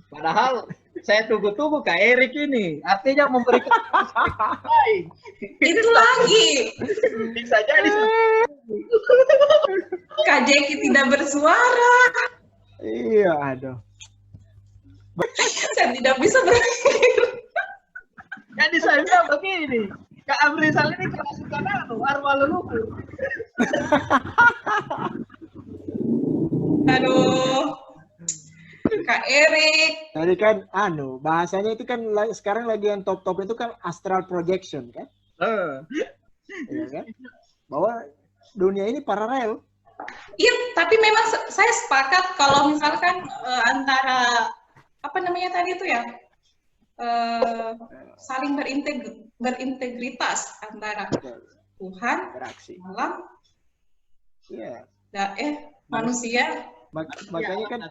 Padahal saya tunggu-tunggu Kak Erik ini, artinya memberikan baik. Itu lagi. Bisa jadi Kak Jeki tidak bersuara. Iya, aduh. Saya tidak bisa berpikir. jadi saya bilang begini, Kak Amrizal ini kerasukan arwah leluhur. Aduh. Kak Erik. Tadi kan bahasanya itu kan sekarang lagi yang top-top itu kan astral projection kan? Iya kan? Bahwa dunia ini paralel. Iya, tapi memang saya sepakat kalau misalkan antara apa namanya tadi itu ya, saling berintegritas antara Tuhan, Beraksi. alam, manusia. Makanya kan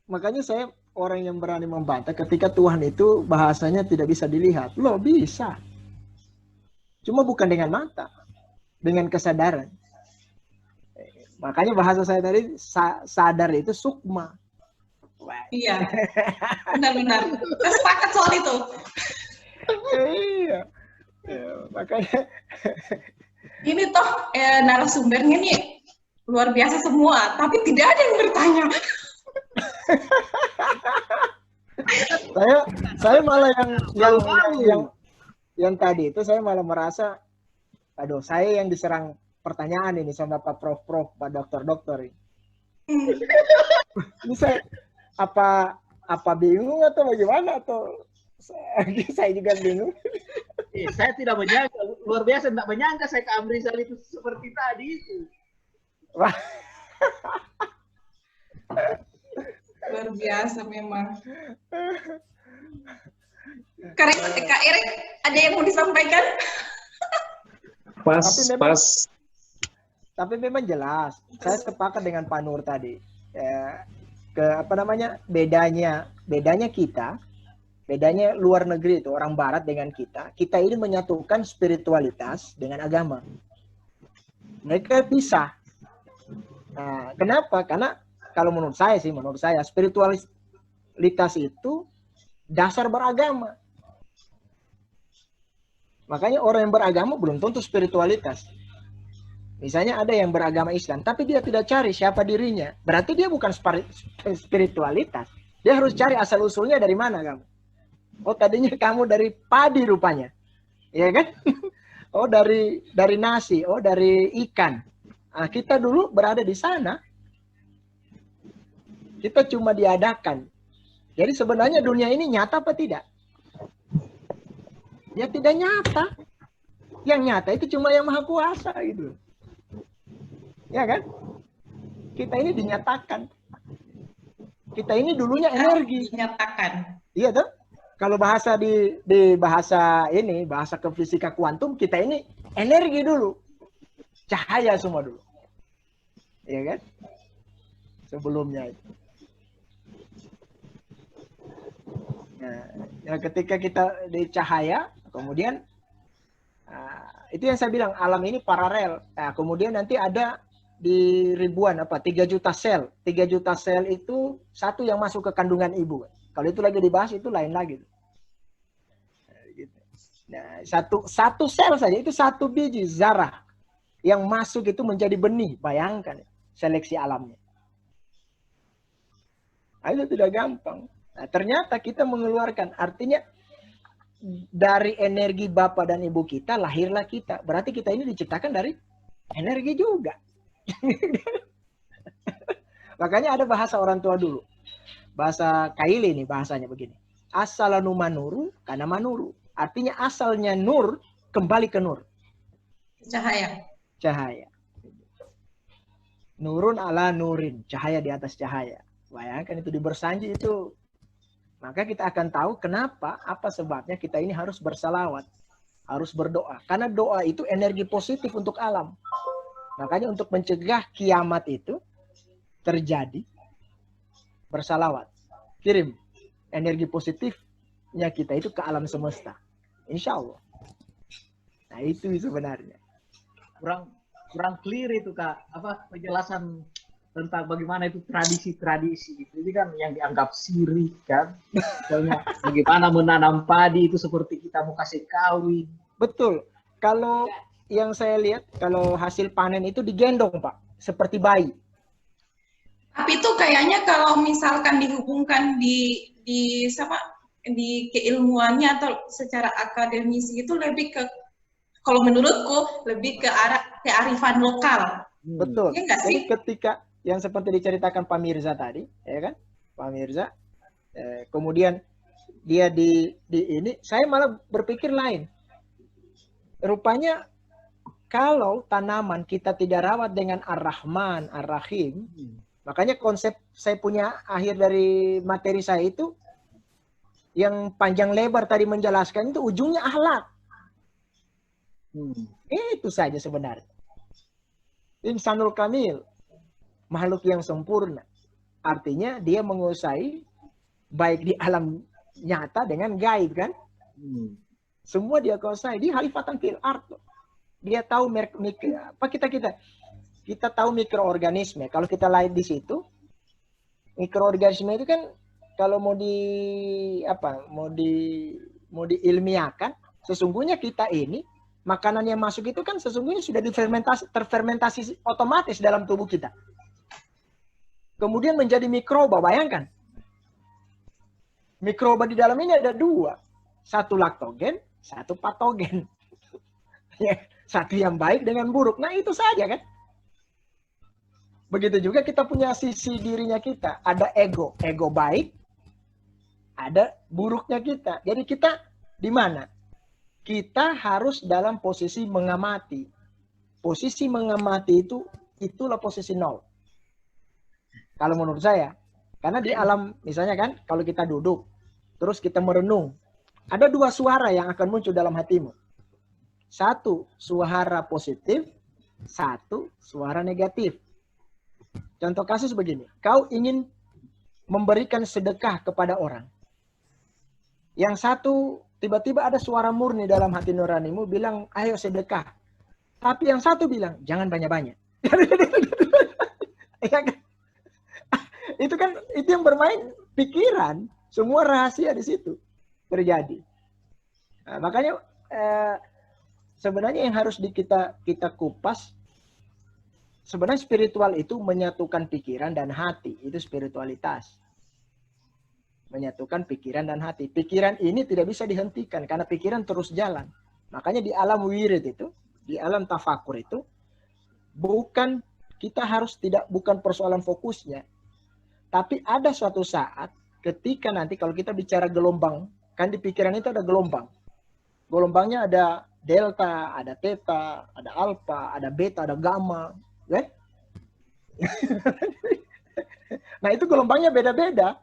makanya saya orang yang berani membantah ketika Tuhan itu bahasanya tidak bisa dilihat. Loh, bisa. Cuma bukan dengan mata, dengan kesadaran. Makanya bahasa saya tadi sadar itu sukma. Iya, benar-benar. Saya sepakat soal itu. Iya. Makanya ini toh narasumbernya nih luar biasa semua, tapi tidak ada yang bertanya. saya malah yang tadi itu saya malah merasa, aduh, saya yang diserang pertanyaan ini sama Pak Prof, Pak Dokter ini. Ini saya apa bingung atau bagaimana atau saya juga bingung. Saya tidak menyangka, luar biasa tidak menyangka saya Kak Amrizal itu seperti tadi itu. Wah. Luar biasa memang. Kak Erik, ada yang mau disampaikan? Tapi memang jelas, saya sepakat dengan Pak Nur tadi. Bedanya luar negeri itu orang Barat dengan kita ini menyatukan spiritualitas dengan agama. Mereka pisah. Nah, kenapa? Karena kalau menurut saya spiritualitas itu dasar beragama. Makanya orang yang beragama belum tentu spiritualitas. Misalnya ada yang beragama Islam, tapi dia tidak cari siapa dirinya. Berarti dia bukan spiritualitas. Dia harus cari asal-usulnya dari mana kamu. Oh, tadinya kamu dari padi rupanya. Iya kan? Oh, dari nasi. Oh, dari ikan. Nah, kita dulu berada di sana. Kita cuma diadakan. Jadi sebenarnya dunia ini nyata apa tidak? Ya tidak nyata. Yang nyata itu cuma yang Maha Kuasa gitu. Ya kan? Kita ini dinyatakan. Kita ini dulunya energi. Dinyatakan. Iya tuh. Kalau bahasa di bahasa fisika kuantum, kita ini energi dulu. Cahaya semua dulu. Iya kan? Sebelumnya itu. Nah, ketika kita di cahaya, kemudian itu yang saya bilang alam ini paralel. Nah, kemudian nanti ada di ribuan 3 juta sel. 3 juta sel itu satu yang masuk ke kandungan ibu. Kalau itu lagi dibahas itu lain lagi. Nah, satu sel saja itu satu biji zarah yang masuk itu menjadi benih. Bayangkan seleksi alamnya. Nah, itu tidak gampang. Nah, ternyata kita mengeluarkan, artinya dari energi Bapak dan Ibu kita lahirlah kita. Berarti kita ini diciptakan dari energi juga. Makanya ada bahasa orang tua dulu. Bahasa Kaili ini bahasanya begini. Asalanu manuru kana manuru. Artinya asalnya nur kembali ke nur. Cahaya. Nurun ala nurin. Cahaya di atas cahaya. Bayangkan itu di bersanji itu. Maka kita akan tahu kenapa, apa sebabnya kita ini harus bersalawat. Harus berdoa. Karena doa itu energi positif untuk alam. Makanya untuk mencegah kiamat itu terjadi, bersalawat. Kirim energi positifnya kita itu ke alam semesta. Insya Allah. Nah itu sebenarnya. Kurang clear itu Kak, penjelasan tentang bagaimana itu tradisi-tradisi itu. Ini kan yang dianggap sirik kan. Misalnya bagaimana menanam padi itu seperti kita mau kasih kawin. Betul. Kalau yang saya lihat, kalau hasil panen itu digendong, Pak. Seperti bayi. Tapi itu kayaknya kalau misalkan dihubungkan di sama di keilmuannya atau secara akademis itu lebih ke, kalau menurutku lebih ke arah kearifan lokal. Betul. Ya nggak sih? Jadi ketika yang seperti diceritakan Pak Mirza tadi, ya kan? Pak Mirza, kemudian dia di ini, saya malah berpikir lain. Rupanya kalau tanaman kita tidak rawat dengan Ar-Rahman, Ar-Rahim, makanya konsep saya punya akhir dari materi saya itu yang panjang lebar tadi menjelaskan itu ujungnya akhlak. Itu saja sebenarnya. Insanul Kamil, makhluk yang sempurna. Artinya dia menguasai baik di alam nyata dengan gaib kan. Semua dia kuasai. Dia halifatan fil ard. Dia tahu apa kita tahu mikroorganisme. Kalau kita lihat di situ, mikroorganisme itu kan kalau mau diilmiahkan, sesungguhnya kita ini makanan yang masuk itu kan sesungguhnya sudah terfermentasi otomatis dalam tubuh kita. Kemudian menjadi mikroba, bayangkan. Mikroba di dalam ini ada dua. Satu laktogen, satu patogen. Satu yang baik dengan buruk. Nah itu saja kan. Begitu juga kita punya sisi dirinya kita. Ada ego. Ego baik. Ada buruknya kita. Jadi kita di mana? Kita harus dalam posisi mengamati. Posisi mengamati itulah posisi nol. Kalau menurut saya. Karena di alam, misalnya kan, kalau kita duduk, terus kita merenung. Ada dua suara yang akan muncul dalam hatimu. Satu, suara positif. Satu, suara negatif. Contoh kasus begini. Kau ingin memberikan sedekah kepada orang. Yang satu, tiba-tiba ada suara murni dalam hati nuranimu bilang, ayo sedekah. Tapi yang satu bilang, jangan banyak-banyak. Itu kan, itu yang bermain pikiran. Semua rahasia di situ terjadi. Nah, makanya sebenarnya yang harus kita kupas, sebenarnya spiritual itu menyatukan pikiran dan hati. Itu spiritualitas. Menyatukan pikiran dan hati. Pikiran ini tidak bisa dihentikan karena pikiran terus jalan. Makanya di alam wirid itu, di alam tafakur itu, bukan persoalan fokusnya. Tapi ada suatu saat ketika nanti kalau kita bicara gelombang, kan di pikiran itu ada gelombang. Gelombangnya ada delta, ada theta, ada alpha, ada beta, ada gamma. Kan? Nah itu gelombangnya beda-beda.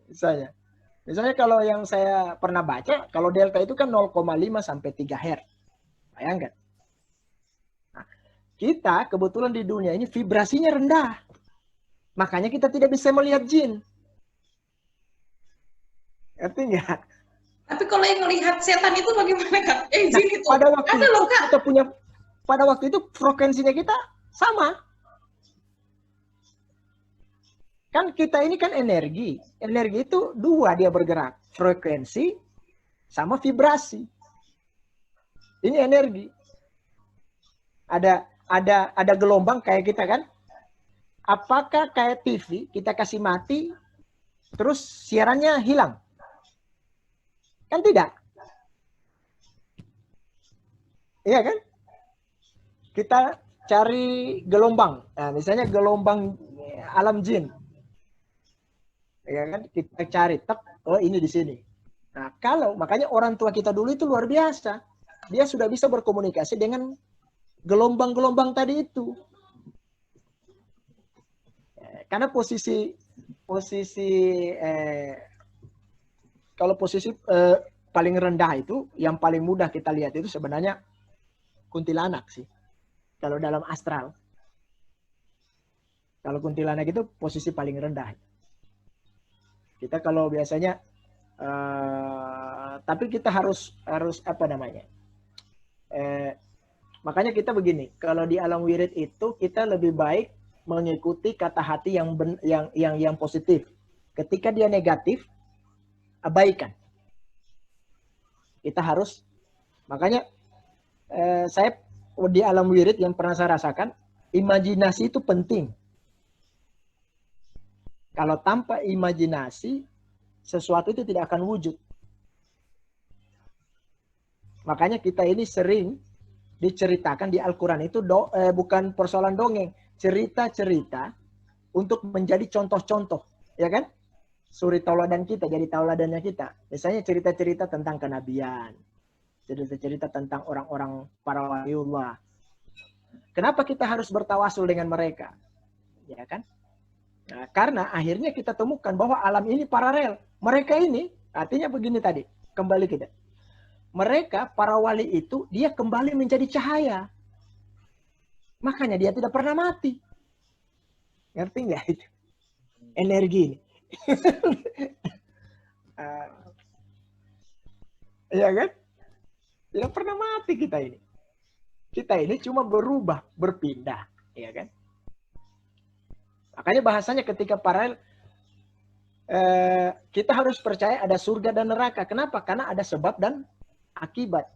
Misalnya kalau yang saya pernah baca, kalau delta itu kan 0,5 sampai 3 Hz. Bayangkan. Nah, kita kebetulan di dunia ini vibrasinya rendah. Makanya kita tidak bisa melihat jin. Ngerti nggak? Tapi kalau yang melihat setan itu bagaimana, Kak? Jin itu. Pada waktu ada loh, Kak. Pada waktu itu frekuensinya kita sama. Kan kita ini kan energi. Energi itu dua dia bergerak. Frekuensi sama vibrasi. Ini energi. Ada gelombang kayak kita kan. Apakah kayak TV kita kasih mati terus siarannya hilang? Kan tidak. Iya kan? Kita cari gelombang. Nah, misalnya gelombang alam jin. Ya kan, kita cari oh ini di sini. Nah, makanya orang tua kita dulu itu luar biasa. Dia sudah bisa berkomunikasi dengan gelombang-gelombang tadi itu. Karena kalau posisi paling rendah itu, yang paling mudah kita lihat itu sebenarnya kuntilanak sih. Kalau dalam astral. Kalau kuntilanak itu posisi paling rendah. Kita kalau biasanya, tapi kita harus apa namanya? Makanya kita begini, kalau di alam wirid itu kita lebih baik mengikuti kata hati yang positif. Ketika dia negatif, abaikan. Kita harus, makanya saya di alam wirid yang pernah saya rasakan, imajinasi itu penting. Kalau tanpa imajinasi, sesuatu itu tidak akan wujud. Makanya kita ini sering diceritakan di Al-Quran itu bukan persoalan dongeng, cerita-cerita untuk menjadi contoh-contoh, ya kan? Suri tauladan kita, jadi tauladannya kita. Misalnya cerita-cerita tentang kenabian, cerita-cerita tentang orang-orang para waliullah. Kenapa kita harus bertawasul dengan mereka? Ya kan? Nah, karena akhirnya kita temukan bahwa alam ini paralel. Mereka ini, artinya begini tadi, kembali kita. Mereka, para wali itu, dia kembali menjadi cahaya. Makanya dia tidak pernah mati. Ngerti nggak itu? Energi ini. Ya kan? Tidak pernah mati kita ini. Kita ini cuma berubah, berpindah. Ya kan? Makanya bahasanya ketika paralel, kita harus percaya ada surga dan neraka. Kenapa? Karena ada sebab dan akibat.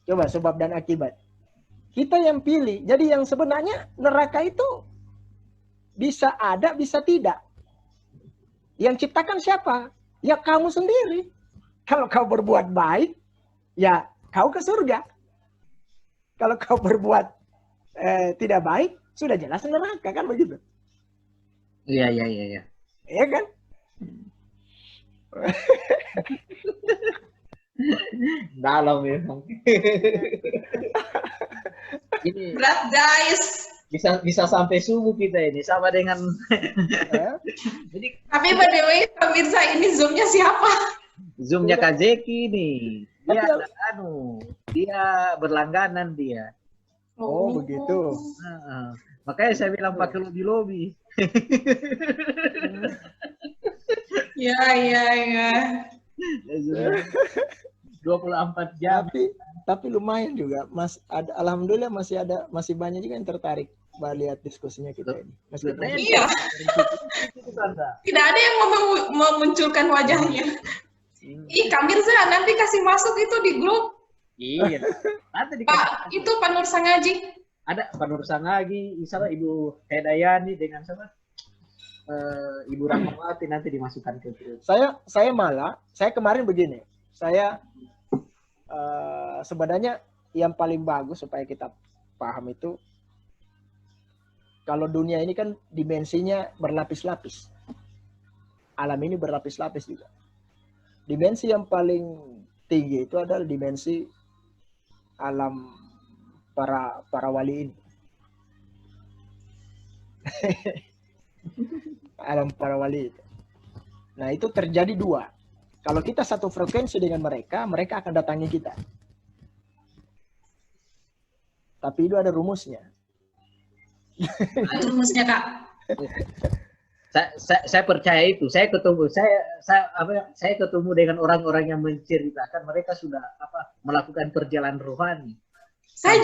Coba sebab dan akibat. Kita yang pilih. Jadi yang sebenarnya neraka itu bisa ada, bisa tidak. Yang ciptakan siapa? Ya kamu sendiri. Kalau kau berbuat baik, ya kau ke surga. Kalau kau berbuat tidak baik, sudah jelas neraka, kan begitu? Iya. Iya kan? Dalam memang. Ini Berat guys. bisa sampai subuh kita ini sama dengan. Jadi Tapi by the way, pemirsa ini Zoom-nya siapa? Zoom-nya Kak Zeki nih. Dia Tapi- dia berlangganan dia. Oh, begitu. Makanya saya bilang pakai lobby. Ya. 24 jam. Tapi lumayan juga, Mas. Alhamdulillah masih banyak juga yang tertarik lihat diskusinya kita ini. Meskipun Iya. Tidak ada yang mau memunculkan wajahnya. Ih, Kak Mirza, nanti kasih masuk itu di grup. Iya. Nanti Pak, itu Pak Nur Sangaji. ada Pak Nur Sangagi, misalnya Ibu Hedayani dengan sama Ibu Rahmawati nanti dimasukkan ke grup. saya kemarin begini. Saya sebenarnya yang paling bagus supaya kita paham itu, kalau dunia ini kan dimensinya berlapis-lapis. Alam ini berlapis-lapis juga. Dimensi yang paling tinggi itu adalah dimensi alam para wali ini. Alam para wali itu. Nah, itu terjadi dua. Kalau kita satu frekuensi dengan mereka, mereka akan datangi kita. Tapi itu ada rumusnya. Itu rumusnya, Kak. Saya percaya itu. Saya ketemu dengan orang-orang yang menceritakan mereka sudah melakukan perjalanan rohani. Saya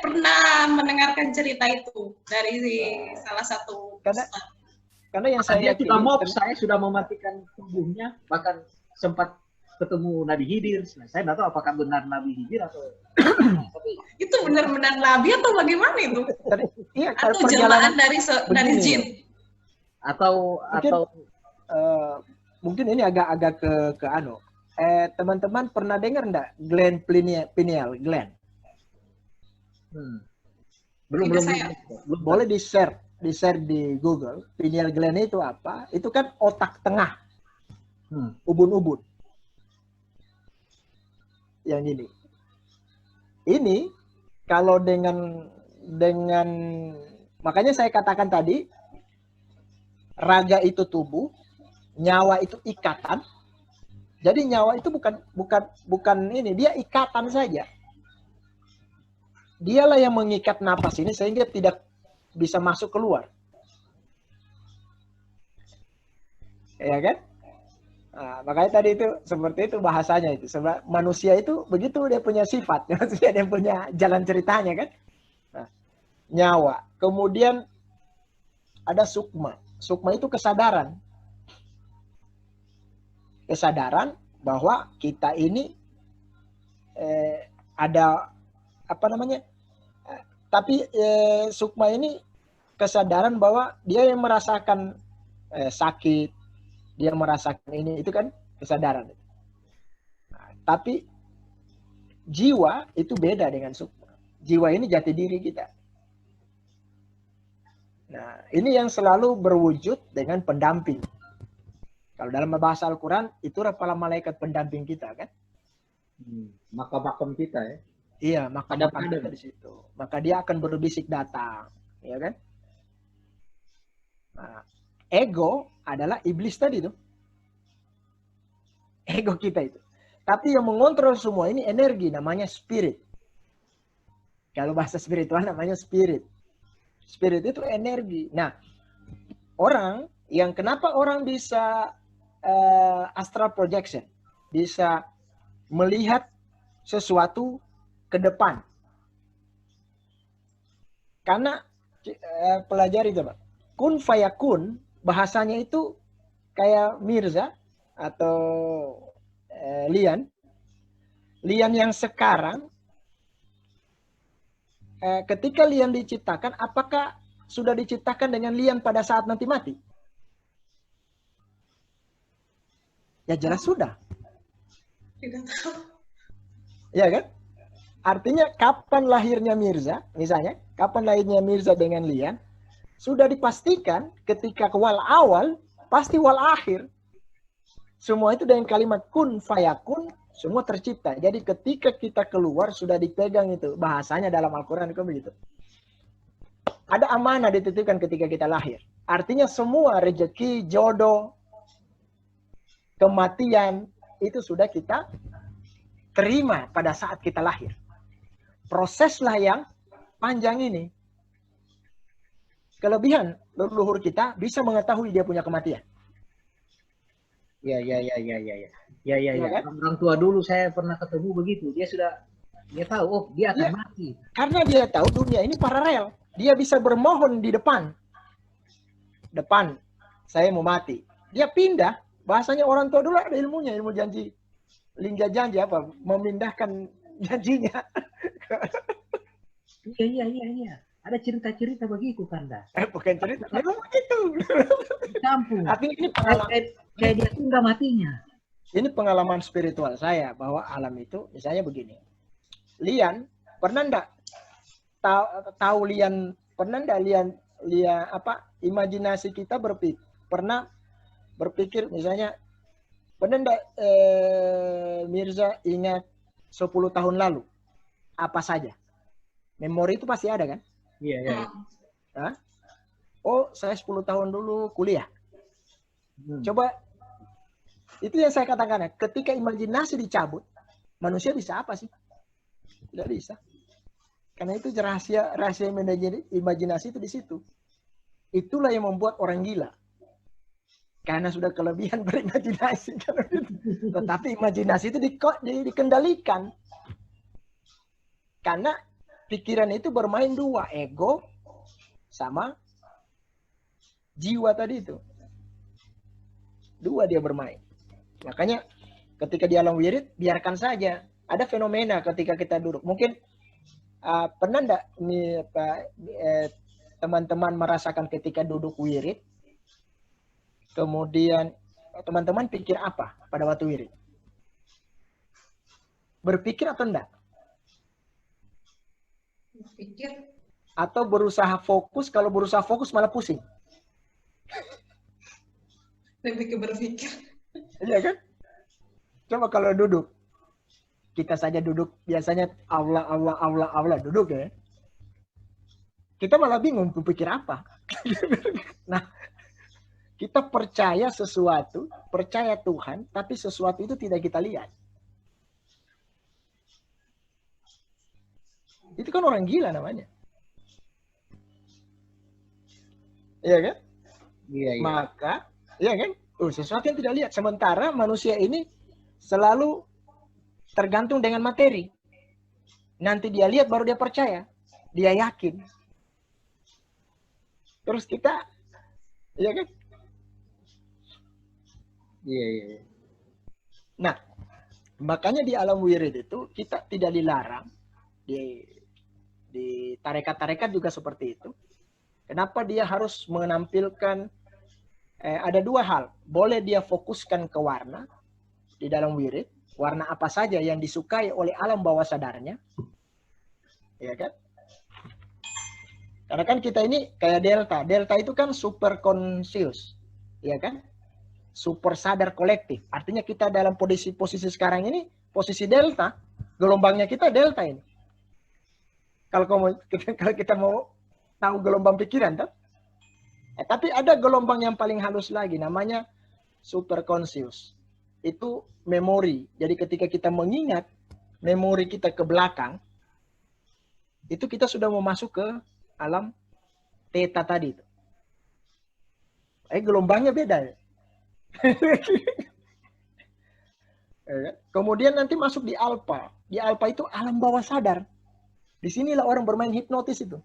pernah mendengarkan cerita itu dari salah satu Karena yang Saya saya sudah mematikan tubuhnya, bahkan sempat ketemu Nabi Khidir. Saya tidak tahu apakah benar Nabi Khidir atau itu benar-benar nabi atau bagaimana itu? iya, Atau jelmaan dari jin? Atau mungkin ini agak ke teman-teman pernah dengar enggak Glenn Pineal? Glenn. Belum. Boleh di-share di Google. Pineal gland itu apa? Itu kan otak tengah. Ubun-ubun. Yang ini. Ini kalau dengan makanya saya katakan tadi, raga itu tubuh, nyawa itu ikatan. Jadi nyawa itu bukan ini, dia ikatan saja. Dialah yang mengikat napas ini sehingga tidak bisa masuk keluar. Ya kan? Nah, makanya tadi itu seperti itu bahasanya itu. Sebab manusia itu begitu dia punya sifat, manusia dia punya jalan ceritanya kan. Nah, nyawa. Kemudian ada sukma. Sukma itu kesadaran. Kesadaran bahwa kita ini ada apa namanya? Tapi sukma ini kesadaran bahwa dia yang merasakan sakit, dia merasakan ini, itu kan kesadaran. Nah, tapi jiwa itu beda dengan sukma. Jiwa ini jati diri kita. Nah, ini yang selalu berwujud dengan pendamping. Kalau dalam bahasa Al-Quran, itu para malaikat pendamping kita, kan? Makam-makam kita ya. Iya, makam-makam kita di situ. Maka dia akan berbisik datang, ya kan? Nah, ego adalah iblis tadi tuh. Ego kita itu. Tapi yang mengontrol semua ini energi, namanya spirit. Kalau bahasa spiritual namanya spirit. Spirit itu energi. Nah, kenapa orang bisa astral projection, bisa melihat sesuatu ke depan. Karena pelajari coba. Kun fayakun, bahasanya itu kayak Mirza atau Lian. Lian yang sekarang, ketika Lian diciptakan, apakah sudah diciptakan dengan Lian pada saat nanti mati? Ya jelas sudah. Tidak tahu. Ya kan? Artinya kapan lahirnya Mirza, misalnya, kapan lahirnya Mirza dengan Lian, sudah dipastikan ketika wal awal, pasti wal akhir. Semua itu dengan kalimat kun fayakun, semua tercipta. Jadi ketika kita keluar, sudah dipegang itu. Bahasanya dalam Al-Quran itu begitu. Ada amanah dititipkan ketika kita lahir. Artinya semua rezeki, jodoh, kematian, itu sudah kita terima pada saat kita lahir. Proseslah yang panjang ini. Kelebihan leluhur kita bisa mengetahui dia punya kematian. Ya. Kan? Orang tua dulu saya pernah ketemu begitu. Dia tahu, oh dia akan mati. Karena dia tahu dunia ini paralel. Dia bisa bermohon di depan. Depan, saya mau mati. Dia pindah. Bahasanya orang tua dulu ada ilmunya, ilmu janji. Lingga janji apa? Memindahkan janjinya. Iya. Ada cerita-cerita begitu, Kanda. Bukan cerita, memang begitu. Di kampung. Tapi ini pengalaman. Kayak dia tunda matinya. Ini pengalaman spiritual saya bahwa alam itu misalnya begini. Lian pernah enggak tahu Lian pernah enggak Lian apa imajinasi kita pernah berpikir misalnya pernah enggak Mirza ingat 10 tahun lalu apa saja? Memori itu pasti ada kan? Iya. Hah? Oh, saya 10 tahun dulu kuliah. Coba itu yang saya katakan, ketika imajinasi dicabut, manusia bisa apa sih? Tidak bisa. Karena itu rahasia imajinasi itu di situ. Itulah yang membuat orang gila. Karena sudah kelebihan berimajinasi. Tetapi imajinasi itu dikendalikan. Karena pikiran itu bermain dua, ego sama jiwa tadi itu. Dua dia bermain. Makanya ketika di alam wirid, biarkan saja. Ada fenomena ketika kita duduk. Mungkin pernah enggak teman-teman merasakan ketika duduk wirid, kemudian teman-teman pikir apa pada waktu wirid? Berpikir atau enggak? Berpikir. Atau berusaha fokus, kalau berusaha fokus malah pusing. Lebih ke berpikir. Iya kan? Coba kalau duduk. Kita saja duduk, biasanya Allah duduk ya. Kita malah bingung berpikir apa. Nah, kita percaya sesuatu, percaya Tuhan, tapi sesuatu itu tidak kita lihat. Itu kan orang gila namanya. Iya kan? Iya. Maka, iya kan? Sesuatu yang tidak lihat. Sementara manusia ini selalu tergantung dengan materi. Nanti dia lihat baru dia percaya. Dia yakin. Terus kita, ya kan? Iya, iya. Nah, makanya di alam wirid itu kita tidak dilarang, di tarekat-tarekat juga seperti itu. Kenapa dia harus menampilkan, ada dua hal. Boleh dia fokuskan ke warna di dalam wirid, warna apa saja yang disukai oleh alam bawah sadarnya, ya kan? Karena kan kita ini kayak delta. Delta itu kan super conscious, ya kan? Super sadar kolektif. Artinya kita dalam posisi sekarang ini, posisi delta, gelombangnya kita delta ini. Kalau kita mau tahu gelombang pikiran, kan? Tapi ada gelombang yang paling halus lagi, namanya super conscious. Itu memori. Jadi ketika kita mengingat memori kita ke belakang, itu kita sudah mau masuk ke alam theta tadi. Gelombangnya beda ya. Kemudian nanti masuk di alpha. Di alpha itu alam bawah sadar. Disinilah orang bermain hipnotis itu.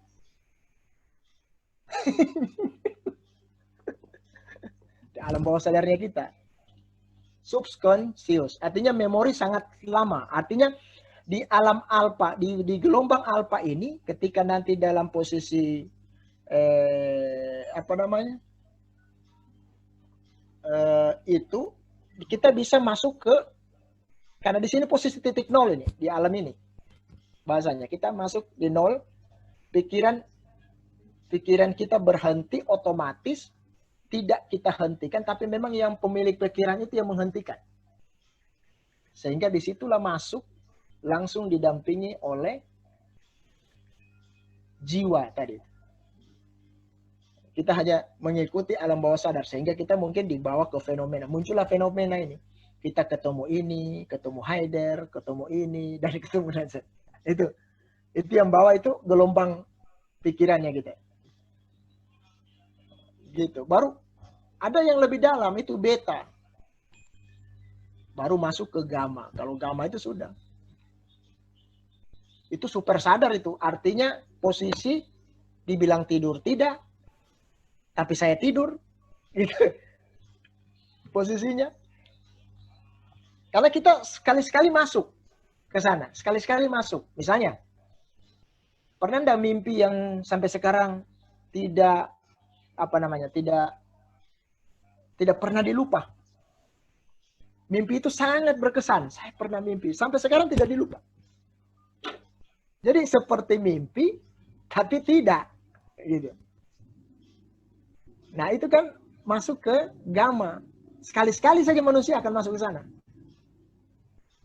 Di alam bawah sadarnya kita. Subconscious. Artinya memori sangat lama. Artinya di alam alpha, di gelombang alpha ini, ketika nanti dalam posisi itu kita bisa masuk ke, karena di sini posisi titik nol ini di alam ini bahasanya, kita masuk di nol, pikiran kita berhenti otomatis, tidak kita hentikan, tapi memang yang pemilik pikiran itu yang menghentikan, sehingga disitulah masuk langsung didampingi oleh jiwa tadi. Kita hanya mengikuti alam bawah sadar, sehingga kita mungkin dibawa ke fenomena. Muncullah fenomena ini. Kita ketemu ini, ketemu Haider, ketemu ini, dan ketemu Nasir. Itu yang bawa itu gelombang pikirannya kita. Gitu. Baru ada yang lebih dalam, itu beta. Baru masuk ke gamma. Kalau gamma itu sudah. Itu super sadar itu. Artinya posisi dibilang tidur tidak, tapi saya tidur, gitu. Posisinya. Karena kita sekali-sekali masuk ke sana, sekali-sekali masuk. Misalnya, pernah enggak mimpi yang sampai sekarang tidak tidak pernah dilupa? Mimpi itu sangat berkesan. Saya pernah mimpi, sampai sekarang tidak dilupa. Jadi seperti mimpi, tapi tidak, gitu. Nah, itu kan masuk ke gamma. Sekali-sekali saja manusia akan masuk ke sana.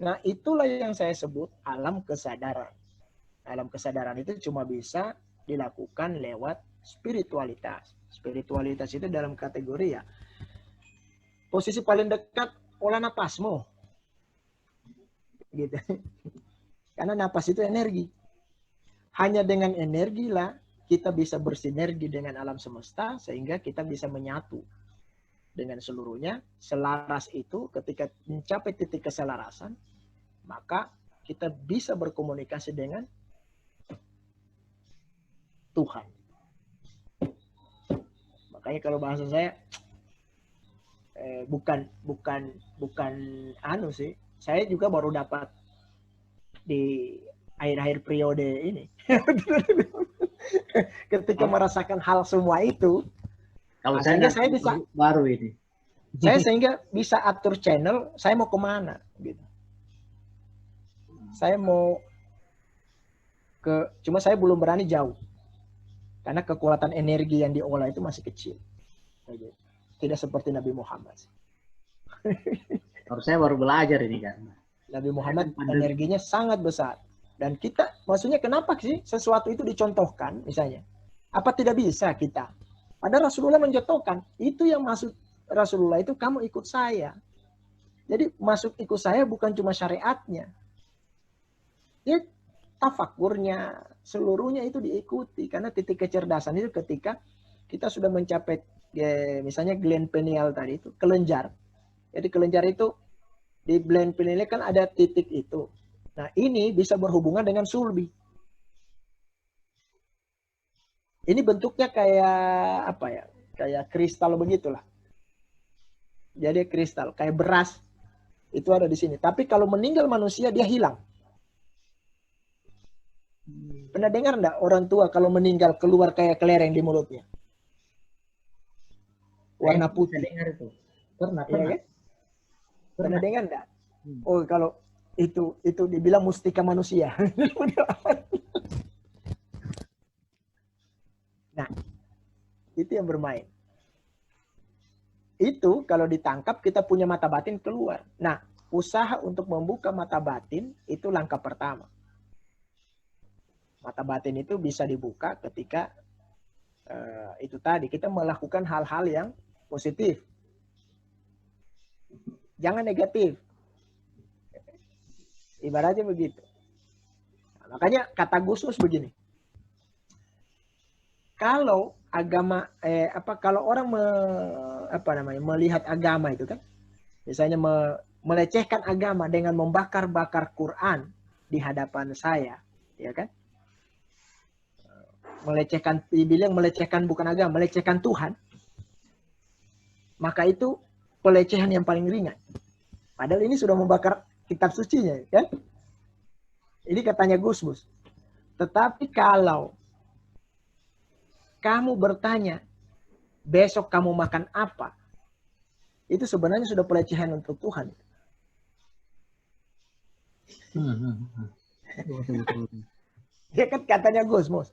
Nah, itulah yang saya sebut alam kesadaran. Alam kesadaran itu cuma bisa dilakukan lewat spiritualitas. Spiritualitas itu dalam kategori ya, posisi paling dekat olah napasmu. Gitu. Karena napas itu energi. Hanya dengan energi lah kita bisa bersinergi dengan alam semesta, sehingga kita bisa menyatu dengan seluruhnya. Selaras itu ketika mencapai titik keselarasan, maka kita bisa berkomunikasi dengan Tuhan. Makanya kalau bahasa saya bukan anu sih. Saya juga baru dapat di akhir-akhir periode ini. Ketika merasakan hal semua itu, Kalau saya bisa baru ini. Saya sehingga bisa atur channel, saya mau kemana, gitu. Saya mau cuma saya belum berani jauh, karena kekuatan energi yang diolah itu masih kecil. Tidak seperti Nabi Muhammad. Saya baru belajar ini kan. Nabi Muhammad energinya sangat besar. Dan kita, maksudnya kenapa sih sesuatu itu dicontohkan misalnya? Apa tidak bisa kita? Padahal Rasulullah mencontohkan. Itu yang maksud Rasulullah itu, kamu ikut saya. Jadi masuk ikut saya bukan cuma syariatnya. Jadi tafakurnya, seluruhnya itu diikuti. Karena titik kecerdasan itu ketika kita sudah mencapai, misalnya gland pineal tadi itu, kelenjar. Jadi kelenjar itu, di gland pineal kan ada titik itu. Nah, ini bisa berhubungan dengan sulbi. Ini bentuknya kayak apa ya? Kayak kristal begitulah. Jadi kristal, kayak beras. Itu ada di sini. Tapi kalau meninggal manusia dia hilang. Pernah dengar enggak orang tua kalau meninggal keluar kayak kelereng di mulutnya? Warna putih. Dengar itu. Pernah, Iya pernah. kan? Pernah dengar enggak? Hmm. Oh, kalau itu dibilang mustika manusia. Nah, itu yang bermain. Itu kalau ditangkap kita punya mata batin keluar. Nah, usaha untuk membuka mata batin itu langkah pertama. Mata batin itu bisa dibuka ketika itu tadi kita melakukan hal-hal yang positif. Jangan negatif. Ibaratnya begitu. Nah, makanya kata Gusmus begini. Kalau agama kalau orang melihat agama itu kan, misalnya melecehkan agama dengan membakar-bakar Quran di hadapan saya, ya kan? Dibilang melecehkan bukan agama, melecehkan Tuhan. Maka itu pelecehan yang paling ringan. Padahal ini sudah membakar kitab sucinya, kan? Ini katanya Gusmus. Tetapi kalau kamu bertanya, besok kamu makan apa? Itu sebenarnya sudah pelecehan untuk Tuhan. Ya kan katanya Gusmus.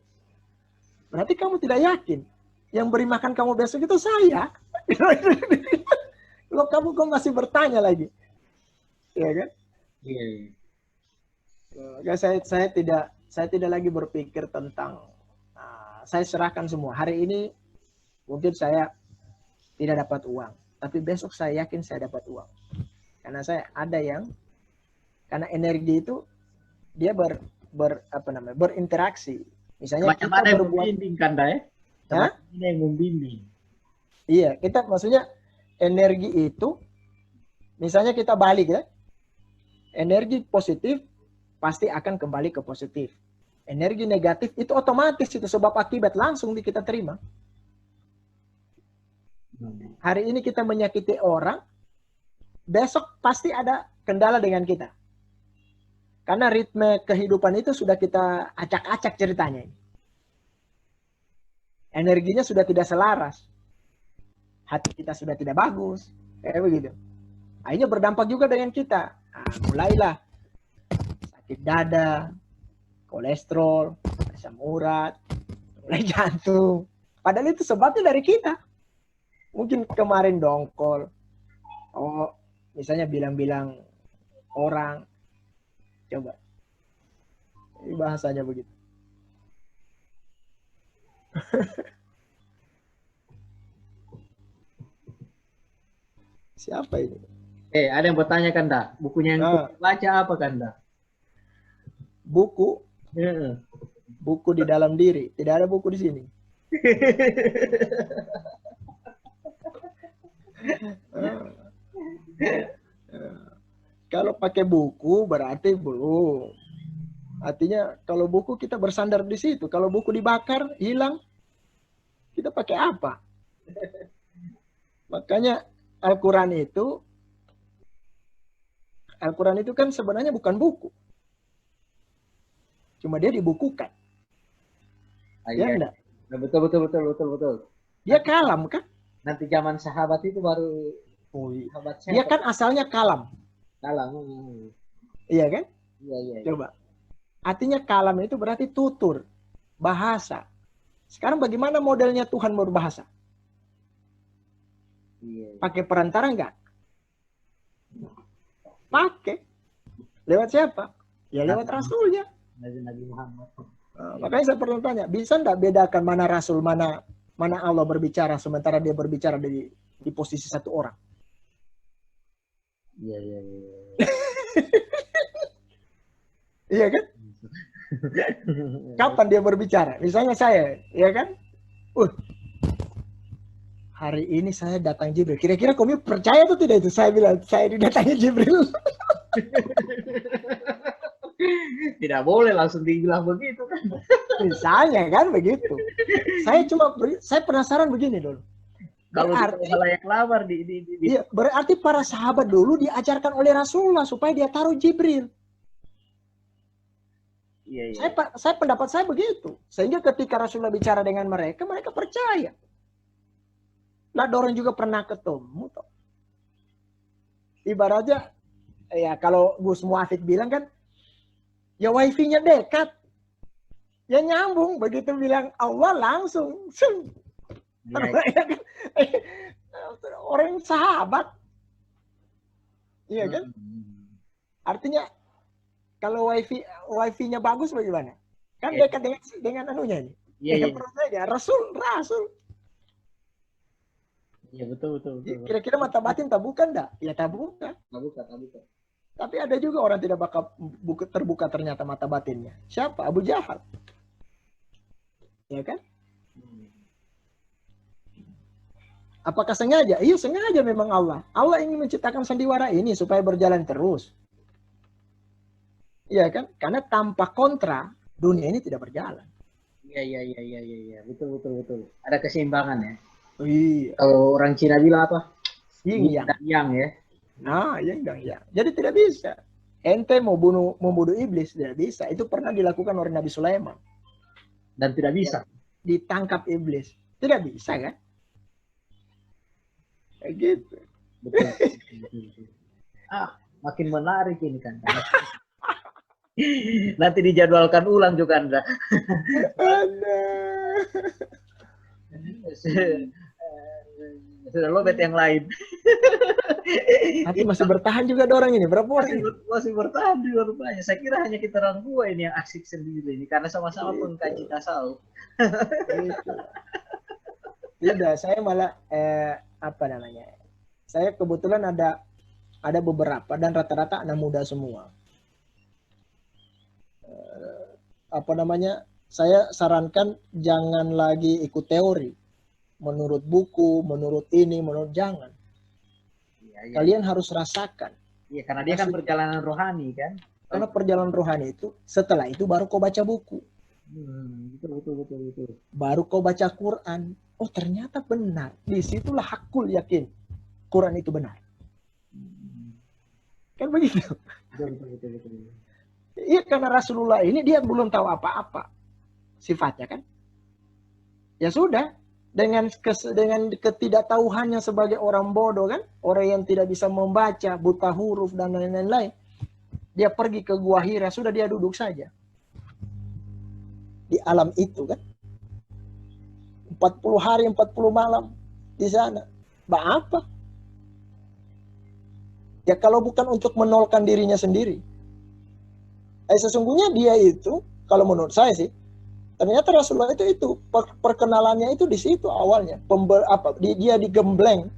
Berarti kamu tidak yakin. Yang beri makan kamu besok itu saya. Loh kamu kok masih bertanya lagi? Ya kan? Iya. Ya, saya tidak lagi berpikir tentang saya serahkan semua. Hari ini mungkin saya tidak dapat uang, tapi besok saya yakin saya dapat uang. Karena saya ada karena energi itu dia berinteraksi. Misalnya Macam ada yang membimbing kan, ya? Ada yang membimbing. Iya, maksudnya energi itu, misalnya kita balik ya, energi positif pasti akan kembali ke positif. Energi negatif itu otomatis itu sebab akibat langsung kita terima. Hari ini kita menyakiti orang, besok pasti ada kendala dengan kita. Karena ritme kehidupan itu sudah kita acak-acak ceritanya. Energinya sudah tidak selaras. Hati kita sudah tidak bagus. Kayak begitu. Akhirnya berdampak juga dengan kita. Nah, mulailah sakit dada, kolesterol, asam urat, mulai jantung. Padahal itu sebabnya dari kita. Mungkin kemarin dongkol. Oh, misalnya bilang-bilang orang. Coba. Ini bahasanya begitu. Siapa ini? Ada yang bertanya kan, dah? Bukunya yang baca apa kan, dah? Buku. Buku di dalam diri. Tidak ada buku di sini. Kalau pakai buku berarti belum. Artinya kalau buku kita bersandar di situ. Kalau buku dibakar, hilang, kita pakai apa? Makanya Al-Quran itu kan sebenarnya bukan buku. Cuma dia dibukukan. Ya enggak? Betul. Dia kalam kan? Nanti zaman sahabat itu baru dia kan asalnya kalam. Kalam. Iya kan? Iya. Coba. Artinya kalam itu berarti tutur, bahasa. Sekarang bagaimana modelnya Tuhan berbahasa? Iya. Pakai perantara enggak? Pakai. Lewat siapa? Ya lewat Rasulnya. Nabi Muhammad. Makanya saya pernah tanya, bisa enggak bedakan mana Rasul, mana Allah berbicara sementara dia berbicara di posisi satu orang? Iya. Iya kan? Kapan dia berbicara? Misalnya saya, ya kan? Hari ini saya datang Jibril. Kira-kira kamu percaya atau tidak itu? Saya bilang, saya didatangi Jibril. Tidak boleh langsung dibilang begitu kan. Misalnya kan begitu. Saya penasaran begini dulu. Kalau Berarti, layak lamar iya, berarti para sahabat dulu diajarkan oleh Rasulullah supaya dia taruh Jibril. Iya. Saya pendapat saya begitu. Sehingga ketika Rasulullah bicara dengan mereka, mereka percaya. Nah, orang juga pernah ketemu. Toh. Ibaratnya, ya kalau Gus Muafid bilang kan, ya wifi-nya dekat. Ya nyambung. Begitu bilang Allah langsung. Ya. Orang sahabat. Iya kan? Artinya kalau wifi-nya bagus bagaimana? Kan dekat dengan anunya ini. Iya. Rasul. Iya betul. Kira-kira mata batin tak bukan enggak? Ya tak bukan. Tak buka. Tapi ada juga orang tidak bakal terbuka ternyata mata batinnya. Siapa? Abu Jahal. Ya kan? Apakah sengaja? Iya sengaja memang Allah. Allah ingin menciptakan sandiwara ini supaya berjalan terus. Iya kan? Karena tanpa kontra, dunia ini tidak berjalan. Iya. Betul. Ada keseimbangan ya. Iya. Kalau orang Cina bilang apa? Yin yang ya. Nah, yang. Jadi tidak bisa. Ente mau bunuh iblis tidak bisa. Itu pernah dilakukan oleh Nabi Sulaiman. Dan tidak bisa. Ditangkap iblis. Tidak bisa kan? Kayak gitu. Betul. Makin menarik ini kan. Nanti dijadwalkan ulang juga Anda. Sudah lobet yang lain. Tapi masih bertahan juga ada orang ini. Berapa orang ini? Masih bertahan juga rupanya. Saya kira hanya kita orang dua ini yang asik sendiri ini karena sama-sama mengkaji tasawuf. Tidak, saya malah saya kebetulan ada beberapa dan rata-rata anak muda semua. Saya sarankan jangan lagi ikut teori. Menurut buku, menurut ini, menurut jangan. Ya. Kalian harus rasakan. Iya, karena dia kan perjalanan rohani kan. Karena perjalanan rohani itu, setelah itu baru kau baca buku. Betul. Baru kau baca Quran. Oh ternyata benar. Disitulah hakul yakin. Quran itu benar. Kan begitu. Betul. Iya karena Rasulullah ini dia belum tahu apa-apa. Sifatnya kan. Ya sudah. Dengan ketidaktahuannya sebagai orang bodoh kan. Orang yang tidak bisa membaca, buta huruf dan lain-lain. Dia pergi ke Gua Hira. Sudah dia duduk saja. Di alam itu kan. 40 hari, 40 malam di sana. Apa? Ya kalau bukan untuk menolkan dirinya sendiri. Sesungguhnya dia itu, kalau menurut saya sih, ternyata Rasulullah itu perkenalannya itu di situ awalnya. Dia digembleng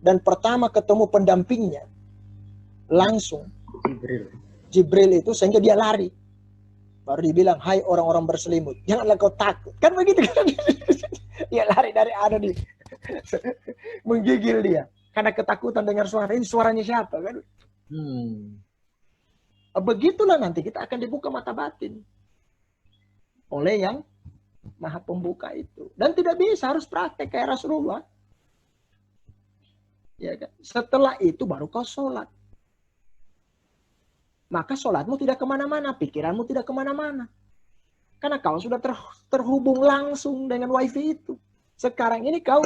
dan pertama ketemu pendampingnya langsung Jibril itu sehingga dia lari. Baru dibilang, hai orang-orang berselimut, janganlah kau takut. Kan begitu kan? Dia lari dari nih. Menggigil dia. Karena ketakutan dengar suara. Ini suaranya siapa kan? Begitulah nanti kita akan dibuka mata batin. Oleh yang Maha Pembuka itu. Dan tidak bisa, harus praktek kayak Rasulullah. Ya kan? Setelah itu baru kau sholat. Maka sholatmu tidak kemana-mana, pikiranmu tidak kemana-mana. Karena kau sudah terhubung langsung dengan wifi itu. Sekarang ini kau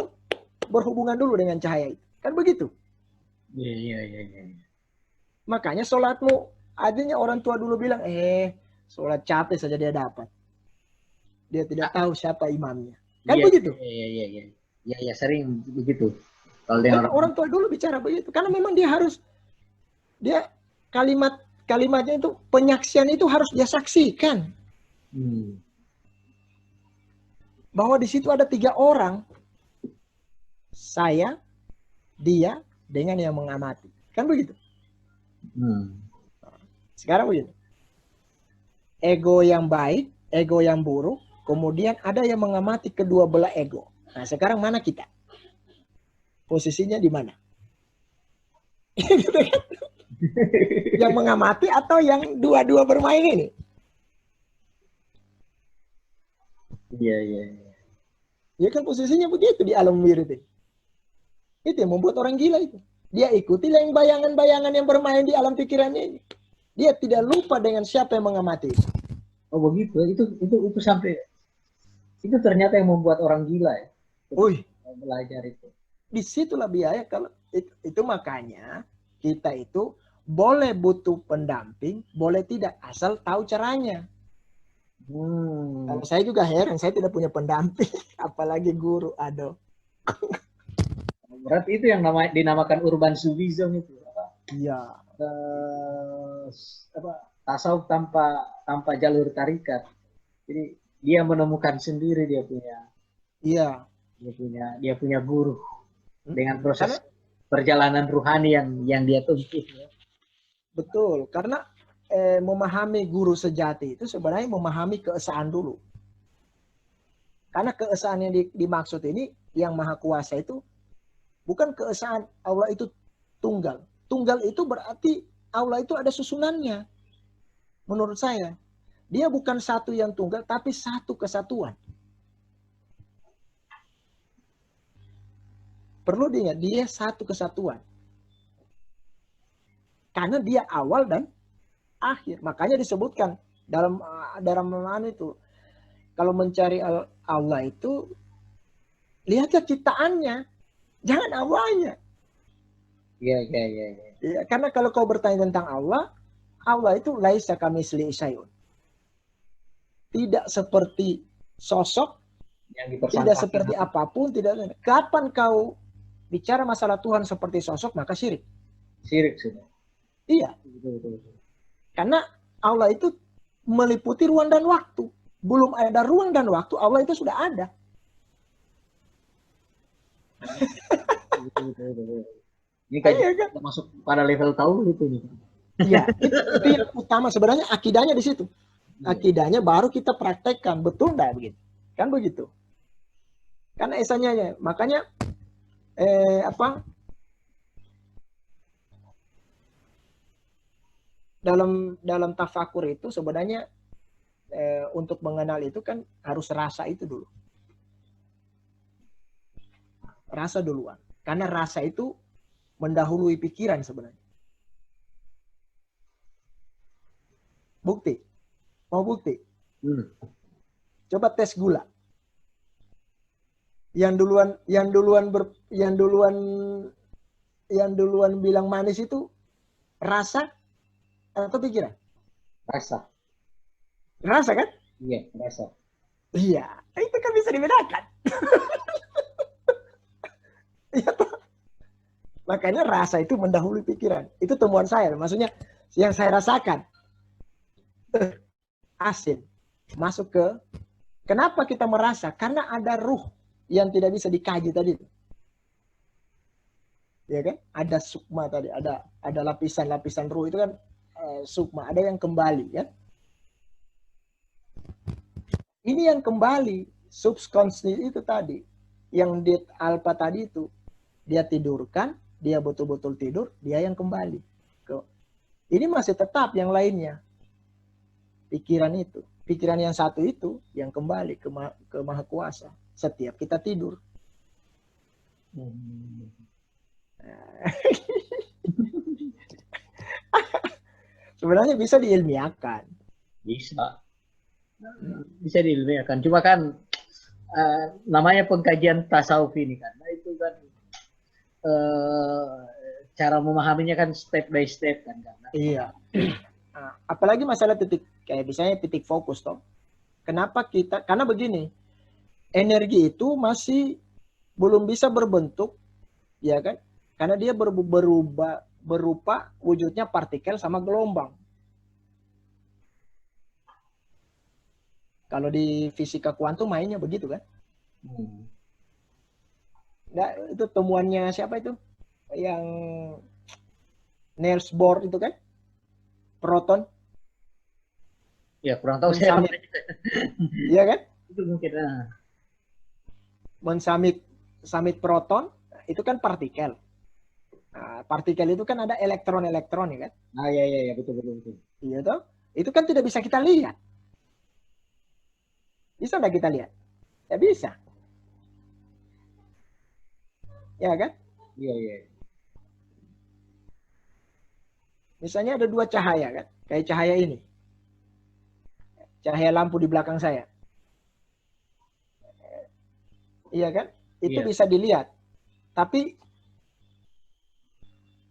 berhubungan dulu dengan cahaya itu. Kan begitu? Iya. Makanya sholatmu, adanya orang tua dulu bilang, sholat capek saja dia dapat. Dia tidak tahu siapa imamnya. Kan begitu? Iya, sering begitu. Kalau orang tua dulu bicara begitu. Karena memang dia kalimatnya itu, penyaksian itu harus dia saksikan. Bahwa di situ ada 3 orang. Saya, dia, dengan yang mengamati. Kan begitu? Sekarang begini. Ego yang baik, ego yang buruk, kemudian ada yang mengamati kedua belah ego. Nah sekarang mana kita? Posisinya di mana? Yang mengamati atau yang dua-dua bermain ini? Iya, iya, iya. Ya kan posisinya begitu di alam wir itu. Itu yang membuat orang gila itu. Dia ikuti yang bayangan-bayangan yang bermain di alam pikirannya ini. Dia tidak lupa dengan siapa yang mengamati. Oh begitu, itu sampai itu ternyata yang membuat orang gila ya. Wih, Belajar itu. disitulah biaya kalau itu makanya kita itu boleh butuh pendamping, boleh tidak asal tahu caranya. Kalau saya juga heran, saya tidak punya pendamping, apalagi guru. Aduh. Berarti itu yang dinamakan urban sufism itu. Iya. Apa, tasawuf tanpa jalur tarikat. Jadi dia menemukan sendiri Iya. dia punya guru dengan proses perjalanan ruhani yang dia tempuh. Ya. Betul, karena memahami guru sejati itu sebenarnya memahami keesaan dulu. Karena keesaan yang dimaksud ini yang maha kuasa itu bukan keesaan Allah itu tunggal. Tunggal itu berarti Allah itu ada susunannya. Menurut saya, dia bukan satu yang tunggal tapi satu kesatuan. Perlu diingat, dia satu kesatuan. Karena dia awal dan akhir. Makanya disebutkan dalam mana itu, kalau mencari Allah itu lihatlah ciptaannya, jangan awalnya. Iya. Ya, karena kalau kau bertanya tentang Allah, Allah itu laisa kamitslihi syai'un. Tidak seperti sosok, tidak seperti apapun, tidak. Kapan kau bicara masalah Tuhan seperti sosok, maka syirik. Syirik sudah. Iya. Betul. Karena Allah itu meliputi ruang dan waktu. Belum ada ruang dan waktu, Allah itu sudah ada. Betul. Ini kayak kita masuk pada level tahu gitu nih. Iya, itu yang utama sebenarnya, akidahnya di situ. Akidahnya baru kita praktekkan, betul enggak begitu? Kan begitu. Karena esanya, makanya dalam tafakur itu sebenarnya untuk mengenal itu kan harus rasa itu dulu. Rasa duluan. Karena rasa itu mendahului pikiran sebenarnya. Bukti. Mau bukti? Coba tes gula. Yang duluan bilang manis itu rasa atau pikiran? Rasa. Rasa kan? Iya, rasa. Iya, itu kan bisa dibedakan. Makanya rasa itu mendahului pikiran. Itu temuan saya. Maksudnya yang saya rasakan. Asin. Masuk ke. Kenapa kita merasa? Karena ada ruh yang tidak bisa dikaji tadi. Ya kan? Ada sukma tadi. Ada lapisan-lapisan ruh itu kan sukma. Ada yang kembali kan? Ini yang kembali. Subconscious itu tadi. Yang di alpha tadi itu. Dia tidurkan. Dia betul-betul tidur, dia yang kembali. Ini masih tetap yang lainnya. Pikiran itu. Pikiran yang satu itu yang kembali ke Maha Kuasa. Setiap kita tidur. Sebenarnya bisa diilmiahkan. Bisa diilmiahkan. Cuma kan namanya pengkajian tasawuf ini kan. Nah, itu kan cara memahaminya kan step by step kan. Iya. Nah, apalagi masalah titik, kayak misalnya titik fokus toh. Kenapa kita? Karena begini, energi itu masih belum bisa berbentuk, ya kan? Karena dia berupa wujudnya partikel sama gelombang. Kalau di fisika kuantum mainnya begitu kan? Nah, itu temuannya siapa itu? Yang Niels Bohr itu kan? Proton. Ya, kurang tahu saya. Iya kan? Itu mungkin. Samit proton, itu kan partikel. Nah, partikel itu kan ada elektron-elektron ya kan? Iya, betul. Iya toh? Itu kan tidak bisa kita lihat. Bisa nggak kita lihat? Ya bisa. Ya kan? Iya, iya. Misalnya ada dua cahaya kan? Kayak cahaya ini. Cahaya lampu di belakang saya. Iya kan? Itu Iya. bisa dilihat. Tapi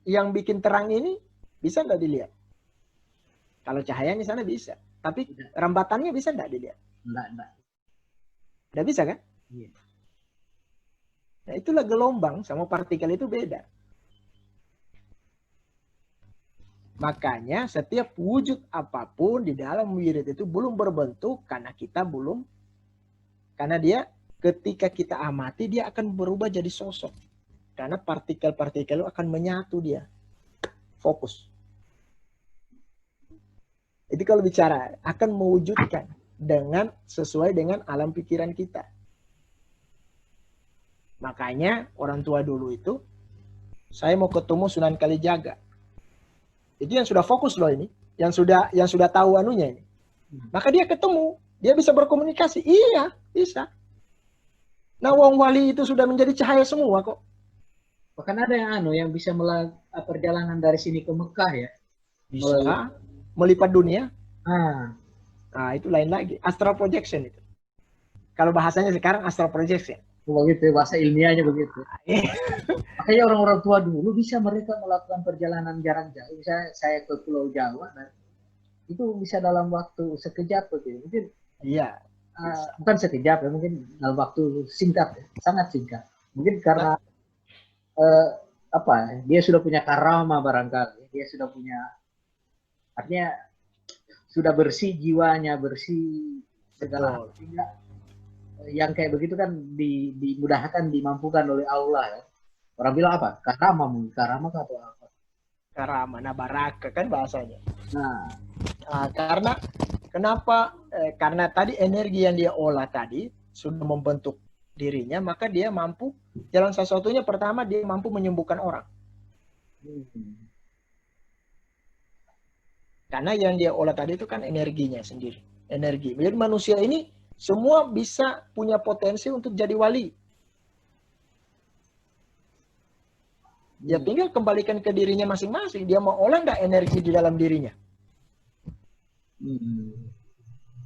yang bikin terang ini bisa nggak dilihat? Kalau cahayanya sana bisa. Tapi rambatannya bisa nggak dilihat? Enggak. Nggak bisa kan? Iya. Nah itulah gelombang sama partikel itu beda. Makanya setiap wujud apapun di dalam wirid itu belum berbentuk karena kita belum, karena dia ketika kita amati dia akan berubah jadi sosok. Karena partikel-partikel itu akan menyatu dia. Fokus. Itu kalau bicara akan mewujudkan dengan sesuai dengan alam pikiran kita. Makanya orang tua dulu itu, saya mau ketemu Sunan Kalijaga. Itu yang sudah fokus loh ini, yang sudah tahu anunya ini. Maka dia ketemu, dia bisa berkomunikasi. Iya, bisa. Nah, wong wali itu sudah menjadi cahaya semua kok. Bahkan ada yang bisa melakukan perjalanan dari sini ke Mekah ya. Bisa melipat dunia. Nah, itu lain lagi. Astral projection itu. Kalau bahasanya sekarang astral projection. begitu bahasa ilmiahnya begitu. Makanya orang-orang tua dulu bisa mereka melakukan perjalanan jarak jauh. Misalnya saya ke Pulau Jawa, dan itu bisa dalam waktu sekejap begitu. Mungkin iya. Bukan sekejap ya, mungkin dalam waktu singkat ya, sangat singkat. Mungkin karena dia sudah punya karama barangkali, dia sudah punya, artinya sudah bersih jiwanya, bersih segala hal. Sehingga yang kayak begitu kan dimudahkan, dimampukan oleh Allah ya. Orang bilang apa? Karama atau apa? Karama, baraka kan bahasanya. Nah, karena kenapa? Karena tadi energi yang dia olah tadi sudah membentuk dirinya, maka dia mampu, jalan satu-satunya pertama dia mampu menyembuhkan orang. Karena yang dia olah tadi itu kan energinya sendiri. Energi. Jadi manusia ini semua bisa punya potensi untuk jadi wali. Ya tinggal kembalikan ke dirinya masing-masing. Dia mau olah enggak energi di dalam dirinya?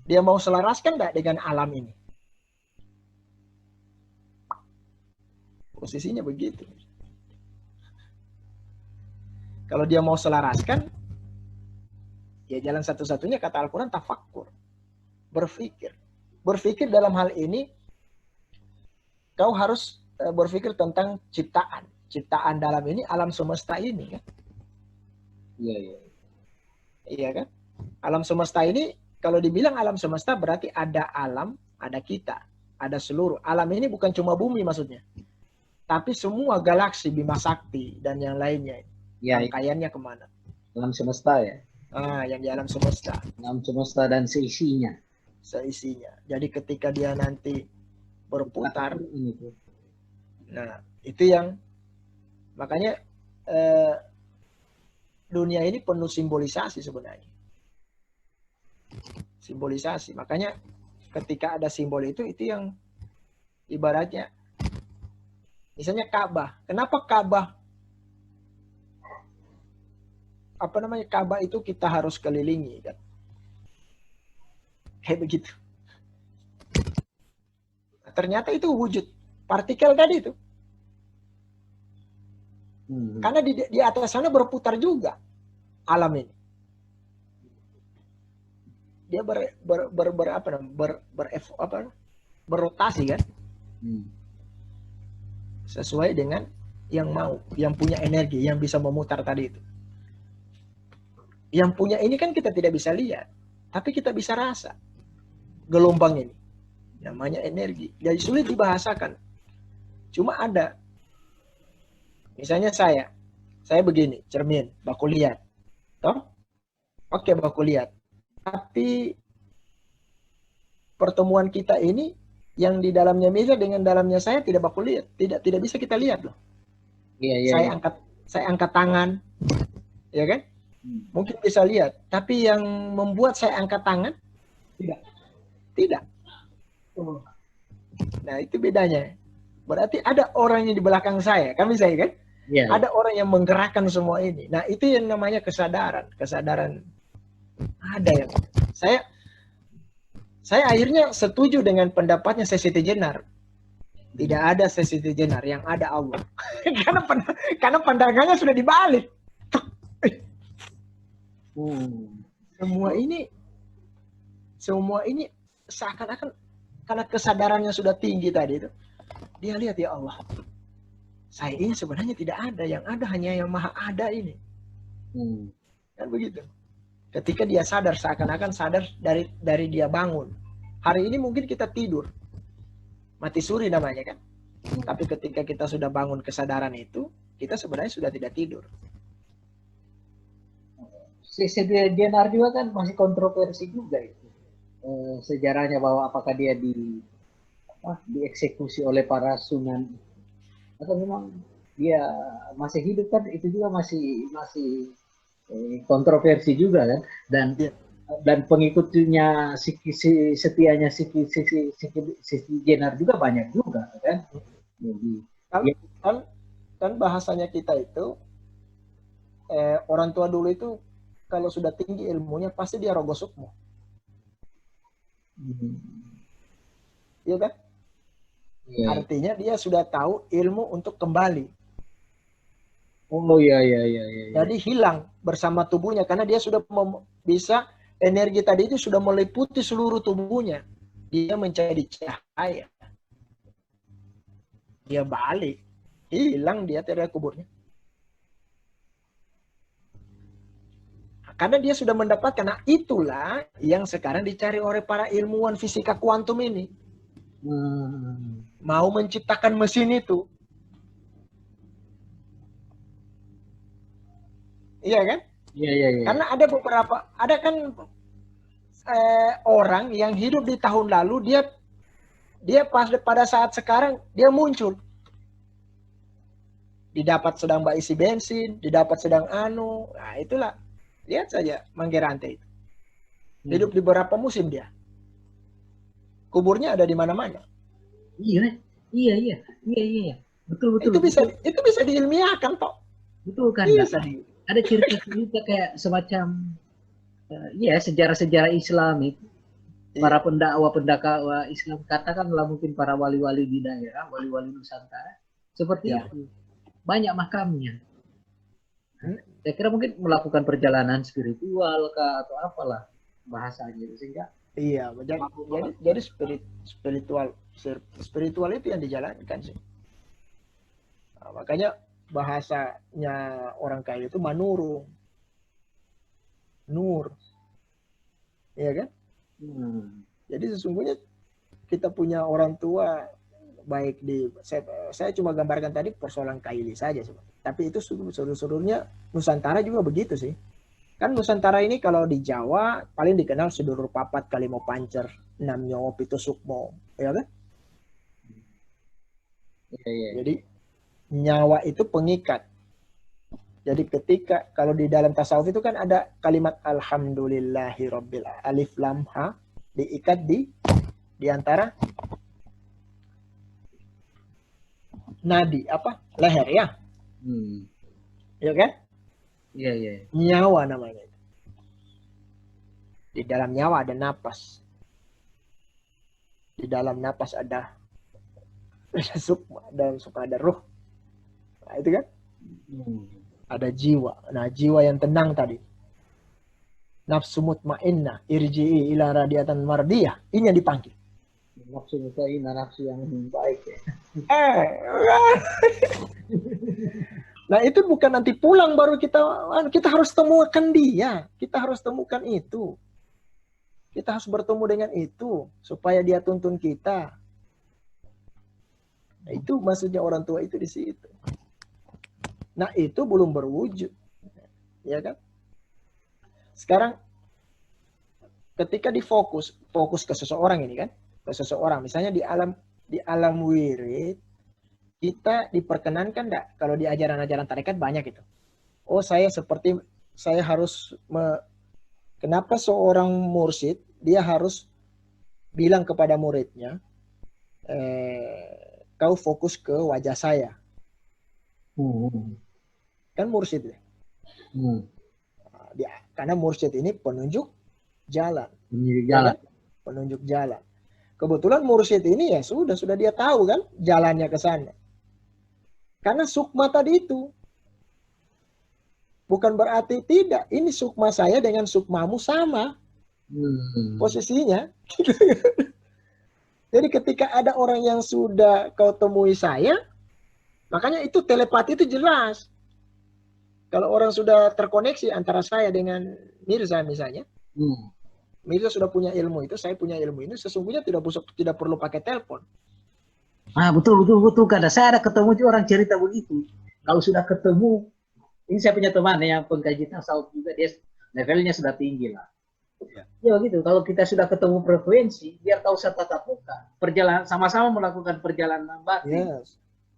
Dia mau selaraskan enggak dengan alam ini? Posisinya begitu. Kalau dia mau selaraskan, ya jalan satu-satunya kata Al-Quran tafakkur. Berpikir. Berpikir dalam hal ini, kau harus berpikir tentang ciptaan. Ciptaan dalam ini alam semesta ini kan. Iya. Iya kan? Alam semesta ini, kalau dibilang alam semesta berarti ada alam, ada kita, ada seluruh. Alam ini bukan cuma bumi maksudnya. Tapi semua galaksi, Bima Sakti, dan yang lainnya. Ya, rangkaiannya kemana? Alam semesta ya. Yang di alam semesta. Alam semesta dan seisinya. Seisinya. Jadi ketika dia nanti berputar, nah itu yang makanya dunia ini penuh simbolisasi sebenarnya. Simbolisasi. Makanya ketika ada simbol itu yang ibaratnya, misalnya Ka'bah. Kenapa Ka'bah? Ka'bah itu kita harus kelilingi kan. Kayak begitu. Ternyata itu wujud partikel tadi itu. Karena di atas sana berputar juga alam ini. Dia berrotasi kan. Sesuai dengan yang mau, yang punya energi, yang bisa memutar tadi itu. Yang punya ini kan kita tidak bisa lihat, tapi kita bisa rasa gelombang ini. Namanya energi. Jadi sulit dibahasakan. Cuma ada. Misalnya saya begini, cermin, baku lihat. Toh? Oke, baku lihat. Tapi pertemuan kita ini yang di dalamnya Mirza dengan dalamnya saya tidak baku lihat. Tidak bisa kita lihat loh. Iya. Saya angkat tangan. Ya kan? Mungkin bisa lihat, tapi yang membuat saya angkat tangan tidak. betul. Nah, itu bedanya. Berarti ada orang yang di belakang saya, kan bisa kan? Iya. Ada orang yang menggerakkan semua ini. Nah, itu yang namanya kesadaran. Kesadaran ada yang saya akhirnya setuju dengan pendapatnya Sesi Jenar. Tidak ada Sesi Jenar, yang ada Allah. karena pandangannya sudah dibalik. Semua ini seakan-akan karena kesadarannya sudah tinggi tadi itu. Dia lihat, ya Allah, saya ini sebenarnya tidak ada, yang ada hanya yang maha ada ini. Kan begitu. Ketika dia sadar, seakan-akan sadar dari dia bangun. Hari ini mungkin kita tidur, mati suri namanya kan. Tapi ketika kita sudah bangun kesadaran itu, kita sebenarnya sudah tidak tidur. Jenar juga kan masih kontroversi juga itu. Sejarahnya bahwa apakah dia dieksekusi oleh para sunan atau memang dia masih hidup, kan itu juga masih kontroversi juga kan. Dan pengikutnya setianya Sisi Jenar juga banyak juga kan. Jadi kan bahasanya kita itu orang tua dulu itu kalau sudah tinggi ilmunya pasti dia rogo sukmo. Iya kan? Artinya dia sudah tahu ilmu untuk kembali. Oh iya. Jadi hilang bersama tubuhnya karena dia sudah bisa, energi tadi itu sudah meliputi seluruh tubuhnya. Dia menjadi cahaya. Dia balik, hilang dia tidak kuburnya. Karena dia sudah mendapatkan. Nah, itulah yang sekarang dicari oleh para ilmuwan fisika kuantum ini. Mau menciptakan mesin itu. Iya kan? Iya. Karena ada kan orang yang hidup di tahun lalu, dia pada saat sekarang dia muncul. Didapat sedang isi bensin, didapat sedang nah itulah. Lihat saja Manggerante itu. Hidup di beberapa musim dia. Kuburnya ada di mana-mana. Iya. Betul. Itu bisa diilmiahkan toh. Betul kan? Iya. Ada cerita kayak semacam sejarah-sejarah Islam itu. Para pendakwa Islam, katakanlah mungkin para wali-wali di daerah, wali-wali Nusantara, seperti itu. Banyak makamnya. Saya kira mungkin melakukan perjalanan spiritual atau apalah bahasanya, sehingga jadi spiritual itu yang dijalankan sih. Nah, makanya bahasanya orang kaya itu manurung, nur, iya kan? Jadi sesungguhnya kita punya orang tua baik saya cuma gambarkan tadi persoalan Kaili saja, tapi itu seluruhnya Nusantara juga begitu sih. Kan Nusantara ini kalau di Jawa paling dikenal sedulur papat kalimo pancer enam nyawa pitu sukmo, ya kan? Iya. Jadi nyawa itu pengikat. Jadi ketika kalau di dalam tasawuf itu kan ada kalimat alhamdulillahirabbil alif lam ha diikat di antara nadi leher ya. Ya kan? Iya. Nyawa namanya. Di dalam nyawa ada napas. Di dalam napas ada sukma, dan suka ada ruh. Nah, itu kan? Ada jiwa. Nah, jiwa yang tenang tadi. Nafsu mutmainnah, irji'i ila radiyatan mardiyah. Ini yang dipanggil. Nafsu mutmainnah, nafsu yang baik ya. Nah, itu bukan nanti pulang baru kita harus temukan dia. Kita harus temukan itu. Kita harus bertemu dengan itu supaya dia tuntun kita. Nah, itu maksudnya orang tua itu di situ. Nah, itu belum berwujud. Ya kan? Sekarang ketika fokus ke seseorang ini kan, ke seseorang misalnya di alam wirid, kita diperkenankan enggak kalau di ajaran-ajaran tarekat banyak itu. Oh, saya harus kenapa seorang mursyid dia harus bilang kepada muridnya kau fokus ke wajah saya. Kan mursyid ya. Karena mursyid ini penunjuk jalan. Penunjuk jalan. Kebetulan mursyid ini ya sudah dia tahu kan jalannya ke sana. Karena sukma tadi itu. Bukan berarti tidak. Ini sukma saya dengan sukmamu sama. Posisinya. Jadi ketika ada orang yang sudah kau temui saya, makanya itu telepati itu jelas. Kalau orang sudah terkoneksi antara saya dengan Mirza misalnya, Mirza sudah punya ilmu itu, saya punya ilmu ini, sesungguhnya tidak perlu pakai telepon. Betul. Karena saya ada ketemu juga orang cerita begitu. Kalau sudah ketemu, ini saya punya teman yang pengkaji tasawuf juga, dia levelnya sudah tinggi lah. Ya begitu. Kalau kita sudah ketemu frekuensi, biar tahu saya tatap muka, perjalanan sama-sama melakukan perjalanan batin,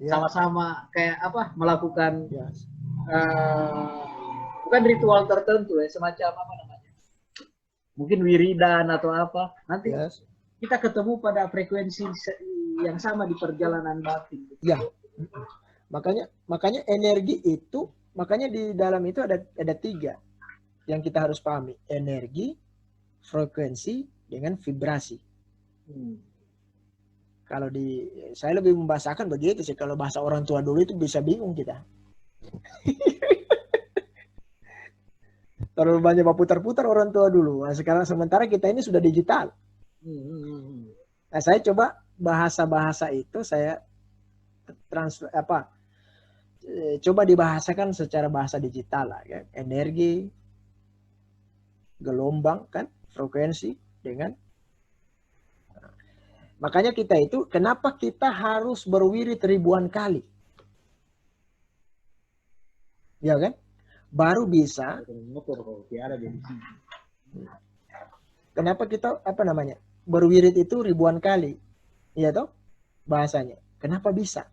sama-sama kayak apa melakukan bukan ritual tertentu ya, semacam apa namanya, mungkin wiridan atau apa. Nanti kita ketemu pada frekuensi yang sama di perjalanan batin. Ya, makanya energi itu, makanya di dalam itu ada 3 yang kita harus pahami: energi, frekuensi, dengan vibrasi. Kalau saya lebih membahasakan begitu sih. Kalau bahasa orang tua dulu itu bisa bingung kita. Terlalu banyak putar-putar orang tua dulu. Nah, sekarang sementara kita ini sudah digital. Nah, saya coba bahasa-bahasa itu saya coba dibahasakan secara bahasa digital lah, ya. Energi, gelombang kan, frekuensi dengan. Makanya kita itu, kenapa kita harus berwirid ribuan kali? Ya kan? Baru bisa. Kenapa kita berwirid itu ribuan kali? Iya toh? Bahasanya. Kenapa bisa?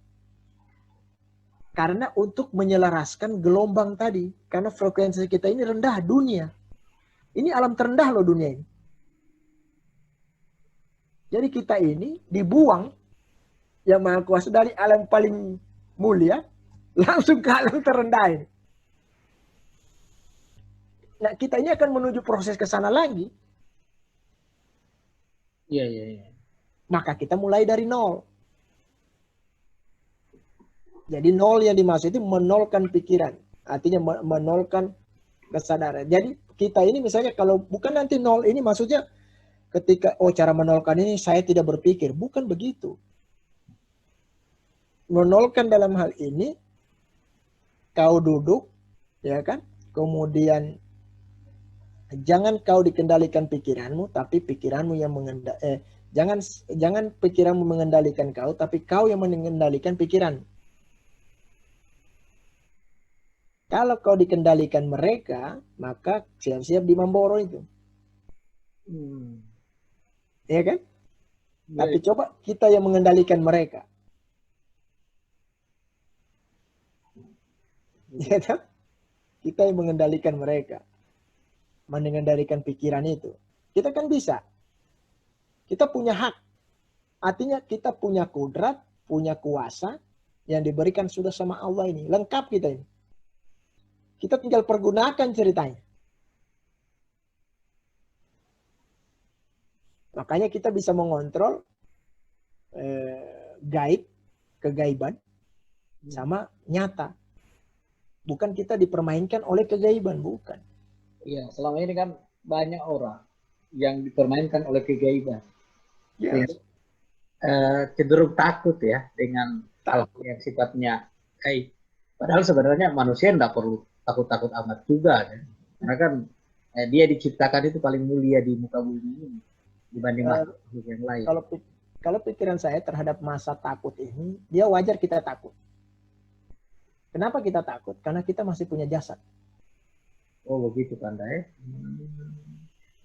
Karena untuk menyelaraskan gelombang tadi. Karena frekuensi kita ini rendah dunia. Ini alam terendah loh dunia ini. Jadi kita ini dibuang yang Maha Kuasa dari alam paling mulia langsung ke alam terendah ini. Nah, kita ini akan menuju proses ke sana lagi. Iya. Maka kita mulai dari nol. Jadi nol yang dimaksud itu menolkan pikiran. Artinya menolkan kesadaran. Jadi kita ini misalnya kalau bukan nanti nol ini maksudnya ketika cara menolkan ini saya tidak berpikir. Bukan begitu. Menolkan dalam hal ini kau duduk, ya kan? Kemudian jangan kau dikendalikan pikiranmu, tapi pikiranmu yang jangan pikiranmu mengendalikan kau, tapi kau yang mengendalikan pikiran. Kalau kau dikendalikan mereka, maka siap-siap di Mamboro itu. Ya kan? Tapi coba kita yang mengendalikan mereka. Ya kan? Kita yang mengendalikan mereka. Mengendalikan pikiran itu. Kita kan bisa. Kita punya hak. Artinya kita punya kudrat, punya kuasa yang diberikan sudah sama Allah ini. Lengkap kita ini. Kita tinggal pergunakan ceritanya. Makanya kita bisa mengontrol gaib, kegaiban, sama nyata. Bukan kita dipermainkan oleh kegaiban, bukan. Iya, selama ini kan banyak orang yang dipermainkan oleh kegaiban. Yes. Cenderung takut ya dengan hal yang sifatnya gaib. Padahal sebenarnya manusia tidak perlu takut-takut amat juga kan. Karena kan dia diciptakan itu paling mulia di muka bumi ini dibanding makhluk yang lain. Kalau pikiran saya terhadap masa takut ini, dia wajar kita takut. Kenapa kita takut? Karena kita masih punya jasad. Oh begitu Panda ya.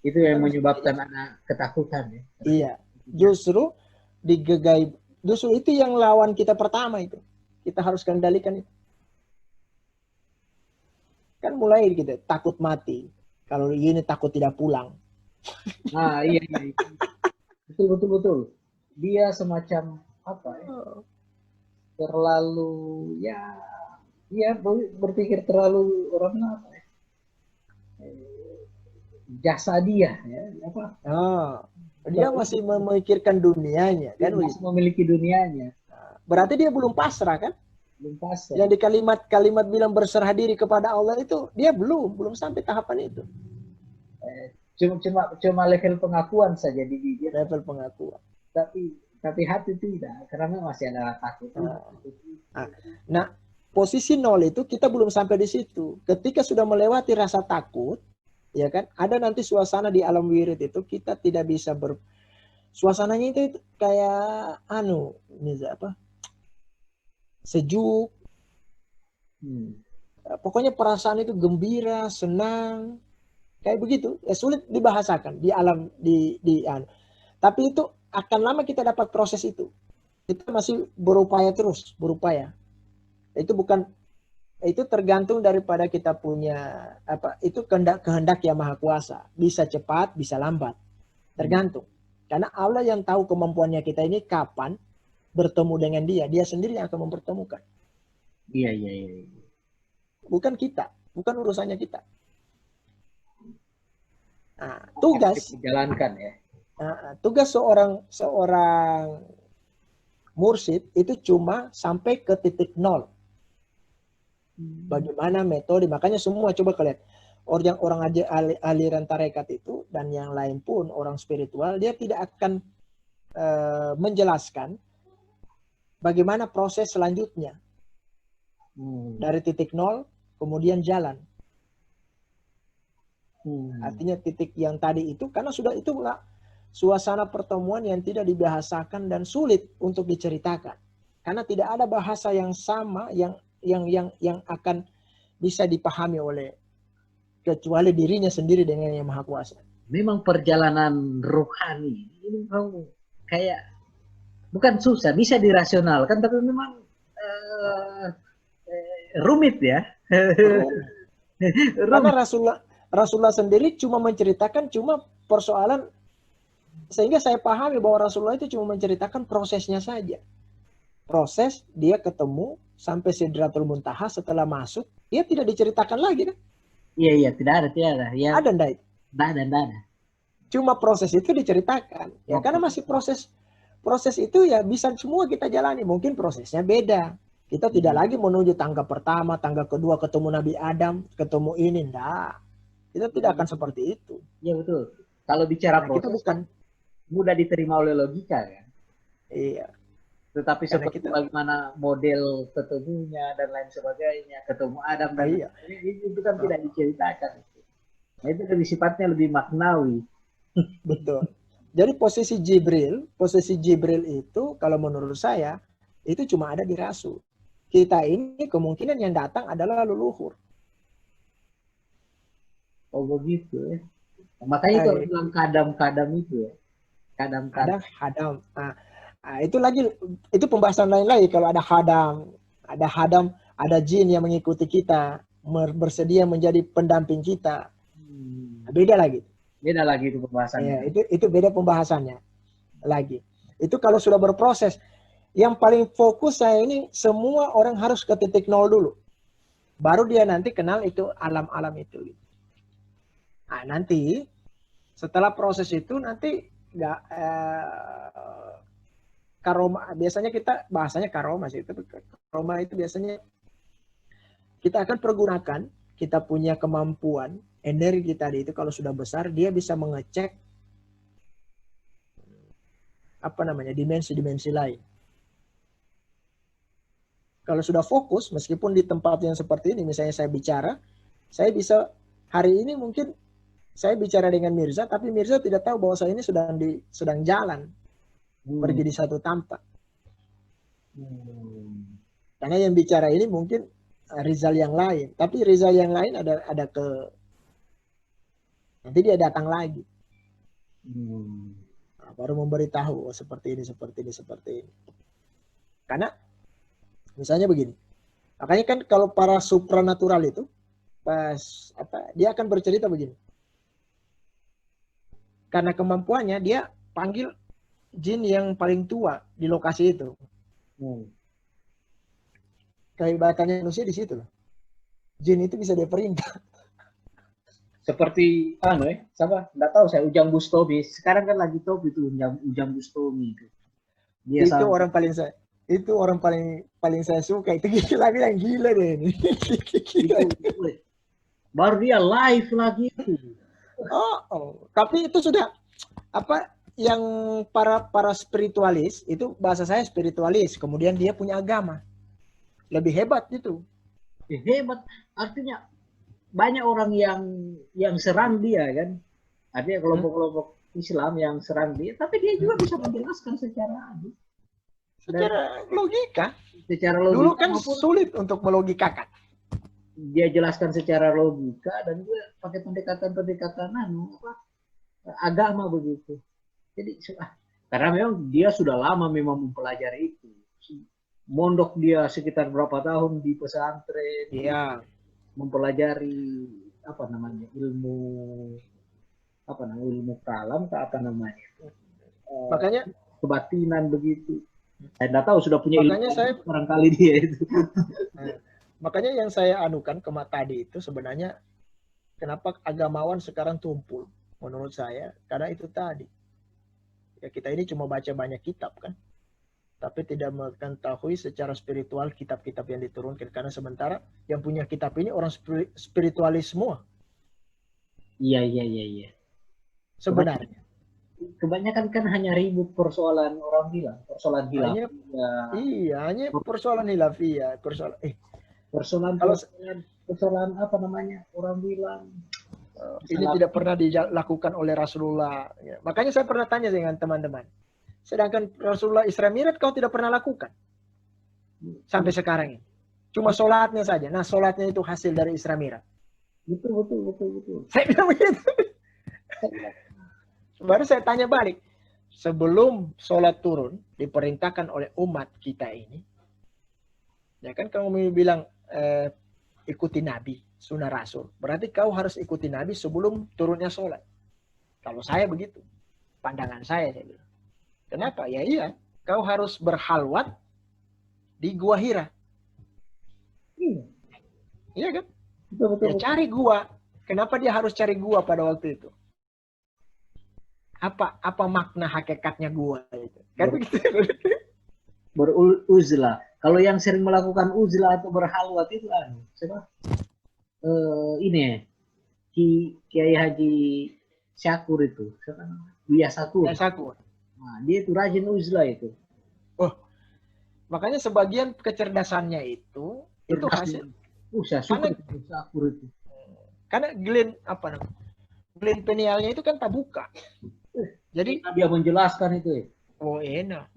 Itu yang menyebabkan ada ketakutan ya. Iya. Justru itu yang lawan kita pertama itu. Kita harus kendalikan itu. Kan mulai gitu, takut mati. Kalau ini takut tidak pulang. Iya. Betul. dia semacam apa ya, terlalu ya, dia berpikir terlalu orang apa ya, jasa dia ya apa, Dia masih memikirkan dunianya dia kan masih begitu. memiliki dunianya, Berarti dia belum pasrah kan? belum pasrah. Yang di kalimat-kalimat bilang berserah diri kepada Allah itu dia belum sampai tahapan itu. Cuma level pengakuan saja di bibir, Level pengakuan. tapi hati tidak, karena masih ada takut. Nah, posisi nol itu kita belum sampai di situ. Ketika sudah melewati rasa takut, ya kan, ada nanti suasana di alam wirid itu kita tidak bisa suasananya itu kayak apa? Sejuk. Pokoknya perasaan itu gembira, senang, kayak begitu. Ya sulit dibahasakan di alam tapi itu akan lama kita dapat proses itu. Kita masih berupaya terus, berupaya. Itu tergantung daripada kita punya itu kehendak yang maha kuasa. Bisa cepat, bisa lambat. Tergantung. Karena Allah yang tahu kemampuannya kita ini kapan bertemu dengan dia sendiri yang akan mempertemukan. Iya. Bukan kita, bukan urusannya kita. Nah, tugas dijalankan ya. Tugas seorang mursyid itu cuma sampai ke titik nol. Bagaimana metode? Makanya semua coba kalian orang aliran tarekat itu dan yang lain pun orang spiritual, dia tidak akan menjelaskan bagaimana proses selanjutnya dari titik nol kemudian jalan. Artinya titik yang tadi itu karena sudah itu suasana pertemuan yang tidak dibahasakan dan sulit untuk diceritakan karena tidak ada bahasa yang sama yang akan bisa dipahami oleh kecuali dirinya sendiri dengan yang maha kuasa. Memang perjalanan rohani ini kayak bukan susah, bisa dirasionalkan, tapi memang rumit ya. Karena Rasulullah sendiri cuma menceritakan persoalan, sehingga saya pahami bahwa Rasulullah itu cuma menceritakan prosesnya saja. Proses dia ketemu sampai Sidratul Muntaha, setelah masuk dia tidak diceritakan lagi kan? Iya, tidak ada. Ya. Ada enggak itu? Tidak ada. Cuma proses itu diceritakan. Ya karena masih proses itu ya bisa semua kita jalani. Mungkin prosesnya beda. Kita tidak lagi menuju tangga pertama, tangga kedua ketemu Nabi Adam, ketemu ini enggak. Kita tidak akan seperti itu. Iya betul. Kalau bicara proses kita bukan mudah diterima oleh logika kan. Iya. Tetapi seperti bagaimana model ketemunya dan lain sebagainya, ketemu Adam dan itu kan tidak diceritakan. Nah, itu lebih sifatnya lebih maknawi. Betul. Jadi posisi Jibril itu kalau menurut saya itu cuma ada di Rasul. Kita ini kemungkinan yang datang adalah leluhur. Oh begitu ya. Makanya itu bilang kadam itu ya. Hadam. Itu lagi, itu pembahasan lain lagi. Kalau ada hadam, ada jin yang mengikuti kita, bersedia menjadi pendamping kita. Beda lagi itu pembahasannya. Ya, itu beda pembahasannya lagi. Itu kalau sudah berproses. Yang paling fokus saya ini, semua orang harus ke titik nol dulu. Baru dia nanti kenal itu alam-alam itu. Nah, nanti setelah proses itu nanti karoma, biasanya kita bahasanya karoma sih. Karoma itu biasanya kita akan pergunakan, kita punya kemampuan, energi tadi itu kalau sudah besar, dia bisa mengecek dimensi-dimensi lain. Kalau sudah fokus, meskipun di tempat yang seperti ini, misalnya saya bicara, saya bisa hari ini mungkin saya bicara dengan Mirza, tapi Mirza tidak tahu bahwa saya ini sedang jalan. Pergi di satu tempat. Karena yang bicara ini mungkin Rizal yang lain, tapi Rizal yang lain ada nanti dia datang lagi. Nah, baru memberitahu seperti ini. Karena misalnya begini. Makanya kan kalau para supranatural itu dia akan bercerita begini. Karena kemampuannya dia panggil jin yang paling tua di lokasi itu. Kehebatannya manusia di situ loh. Jin itu bisa dia perintah. Seperti siapa? Nggak tahu saya, Ujang Bustami. Sekarang kan lagi top itu Ujang Bustami itu. Dia Itu orang paling saya suka. Itu gila, bilang gila deh ini. Baru dia live lagi itu. Tapi itu sudah apa yang para spiritualis itu, bahasa saya spiritualis, kemudian dia punya agama. Lebih hebat itu. Hebat, artinya banyak orang yang serang dia kan. Artinya kelompok-kelompok Islam yang serang dia, tapi dia juga bisa menjelaskan secara logika. Secara logika. Dulu kan sulit untuk melogikakan. Dia jelaskan secara logika dan juga pakai pendekatan-pendekatan agama begitu. Jadi karena memang dia sudah lama memang mempelajari itu. Mondok dia sekitar berapa tahun di pesantren. Iya. Mempelajari ilmu kalam makanya kebatinan begitu. Saya tidak tahu sudah punya makanya ilmu barangkali dia itu. Makanya yang saya anukan ke tadi itu sebenarnya kenapa agamawan sekarang tumpul menurut saya, karena itu tadi ya, kita ini cuma baca banyak kitab kan, tapi tidak mengetahui secara spiritual kitab-kitab yang diturunkan, karena sementara yang punya kitab ini orang spiritualis semua. Iya. Sebenarnya. Kebanyakan kan hanya ribut persoalan orang bilang, persoalan hilaf. Hanya persoalan hilafiyah, persoalan orang bilang ini tidak pernah dilakukan oleh Rasulullah. Ya. Makanya saya pernah tanya dengan teman-teman. Sedangkan Rasulullah Isra Mi'raj kau tidak pernah lakukan. Sampai sekarang ini. Cuma sholatnya saja. Nah, sholatnya itu hasil dari Isra Mi'raj. Betul. Saya bilang begitu. Baru saya tanya balik. Sebelum sholat turun, diperintahkan oleh umat kita ini. Ya kan kamu bilang ikuti Nabi, sunnah Rasul. Berarti kau harus ikuti Nabi sebelum turunnya sholat. Kalau saya begitu. Pandangan saya bilang. Kenapa? Ya iya. Kau harus berhalwat di Gua Hira. Iya kan? Betul. Ya cari gua. Kenapa dia harus cari gua pada waktu itu? Apa makna hakikatnya gua itu? Kan begitu. Beruzlah. Kalau yang sering melakukan uzlah atau berhalwat itu siapa? Kiai Haji Syakur itu. Buya Sakur. Nah, dia itu rajin uzlah itu. Makanya sebagian kecerdasannya itu hasil. Syakur itu. Karena gland pinealnya itu kan tak buka. Jadi dia menjelaskan itu ya. Enak.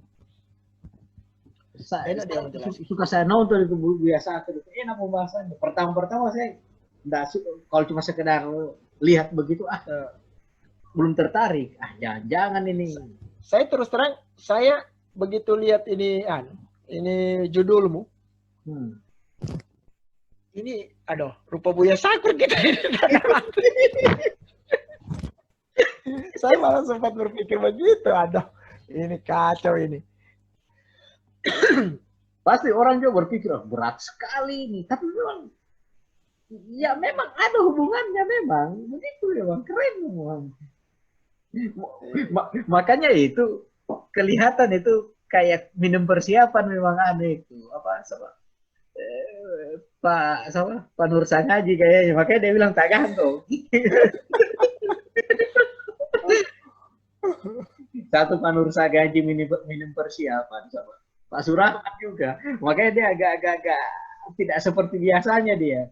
Suka saya nonton itu biasa itu enak pembahasannya. Pertama saya enggak, kalau cuma sekedar lihat begitu belum tertarik. Jangan ini. Saya terus terang, saya begitu lihat ini judulmu. Ini rupa Buya Sakur kita ini. Saya malah sempat berpikir begitu. Ini kacau ini. Pasti orang juga berpikir berat sekali ini, tapi memang ada hubungannya, memang begitu memang keren memang. Makanya itu kelihatan itu kayak minum persiapan memang aneh itu Pak Nur Sangaji kayaknya, makanya dia bilang tak gantung. Satu Pak Nur Sangaji minum persiapan sama Pak Surahman juga, makanya dia agak-agak tidak seperti biasanya dia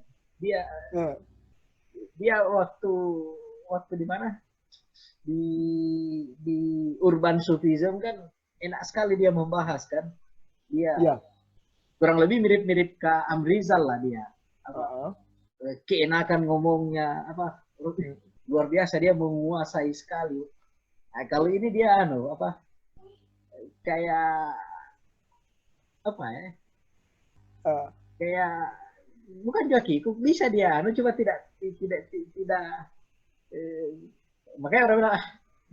waktu di mana di Urban Sufism kan enak sekali dia membahas kan, dia kurang lebih mirip-mirip ke Amrizal lah dia, keenakan ngomongnya luar biasa, dia menguasai sekali. Nah, kalau ini dia kayak kayak bukan joki, bisa dia coba tidak makanya orang bilang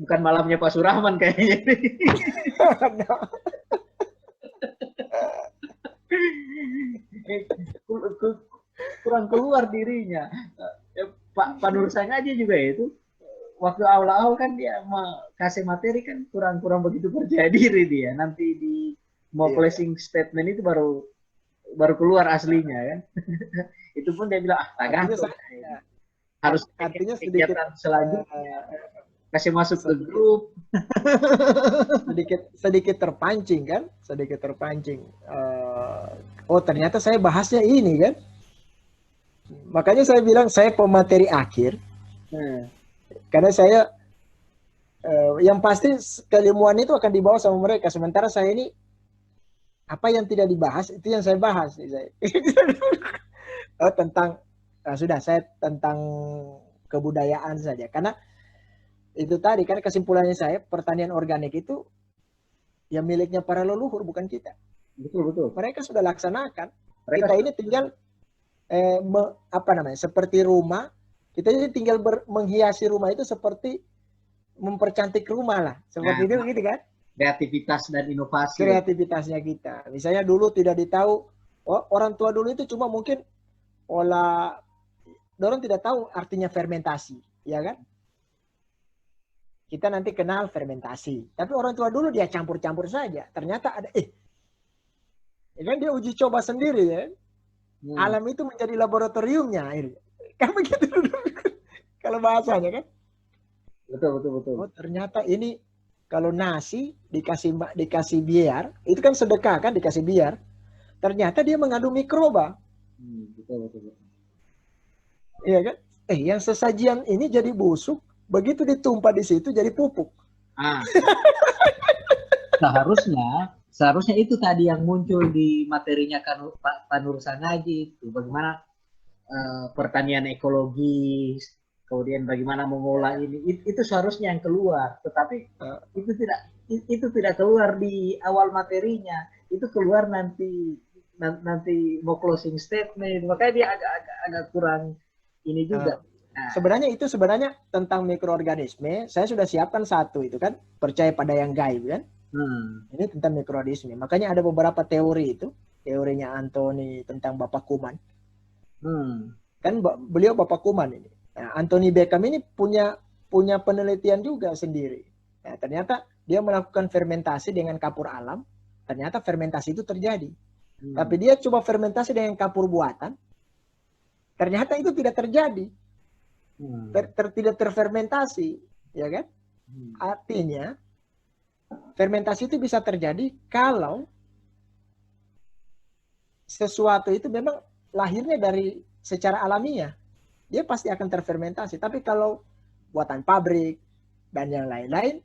bukan malamnya Pak Surahman kayaknya. Kurang keluar dirinya. Pak Nur sengaja juga itu waktu awal-awal kan dia kasih materi kan kurang begitu percaya diri dia. Nanti di mau closing statement itu baru keluar aslinya kan. Itu pun dia bilang gantung. Harus artinya sedikit selanjutnya kasih masuk ke grup. sedikit terpancing kan, oh ternyata saya bahasnya ini kan, makanya saya bilang saya pemateri akhir, karena saya yang pasti keilmuan itu akan dibawa sama mereka, sementara saya ini apa yang tidak dibahas itu yang saya bahas saya. Tentang sudah saya tentang kebudayaan saja, karena itu tadi kan kesimpulannya saya, pertanian organik itu ya miliknya para leluhur, bukan kita. Betul. Mereka sudah laksanakan. Kita ini tinggal seperti rumah, kita ini tinggal menghiasi rumah itu seperti mempercantik rumah lah, seperti itu gitu kan. Kreativitas dan inovasi. Kreativitasnya kita. Misalnya dulu tidak ditahu, orang tua dulu itu cuma mungkin orang tidak tahu artinya fermentasi, ya kan? Kita nanti kenal fermentasi. Tapi orang tua dulu dia campur-campur saja. Ternyata ada, kan dia uji coba sendiri ya. Alam itu menjadi laboratoriumnya. Kan begitu dulu. Kalau bahasanya kan. Betul. Oh ternyata ini kalau nasi dikasih biar, itu kan sedekah kan dikasih biar. Ternyata dia mengandung mikroba. Betul. Iya kan? Yang sesajian ini jadi busuk. Begitu ditumpah di situ jadi pupuk. Seharusnya itu tadi yang muncul di materinya Pak Nur Sangaji itu, bagaimana pertanian ekologis, kemudian bagaimana mengolah ini, itu seharusnya yang keluar. Tetapi itu tidak keluar di awal materinya, itu keluar nanti mau closing statement, makanya dia agak kurang ini juga. Sebenarnya tentang mikroorganisme, saya sudah siapkan satu itu kan, percaya pada yang gaib kan. Ini tentang mikroorganisme. Makanya ada beberapa teori itu, teorinya Anthony tentang Bapak Kuman. Kan beliau Bapak Kuman ini. Nah, Anthony Beckham ini punya penelitian juga sendiri. Nah, ternyata dia melakukan fermentasi dengan kapur alam, ternyata fermentasi itu terjadi. Tapi dia coba fermentasi dengan kapur buatan, ternyata itu tidak terjadi. Tidak terfermentasi, ya kan? Artinya fermentasi itu bisa terjadi kalau sesuatu itu memang lahirnya dari secara alamiah, dia pasti akan terfermentasi. Tapi kalau buatan pabrik dan yang lain-lain,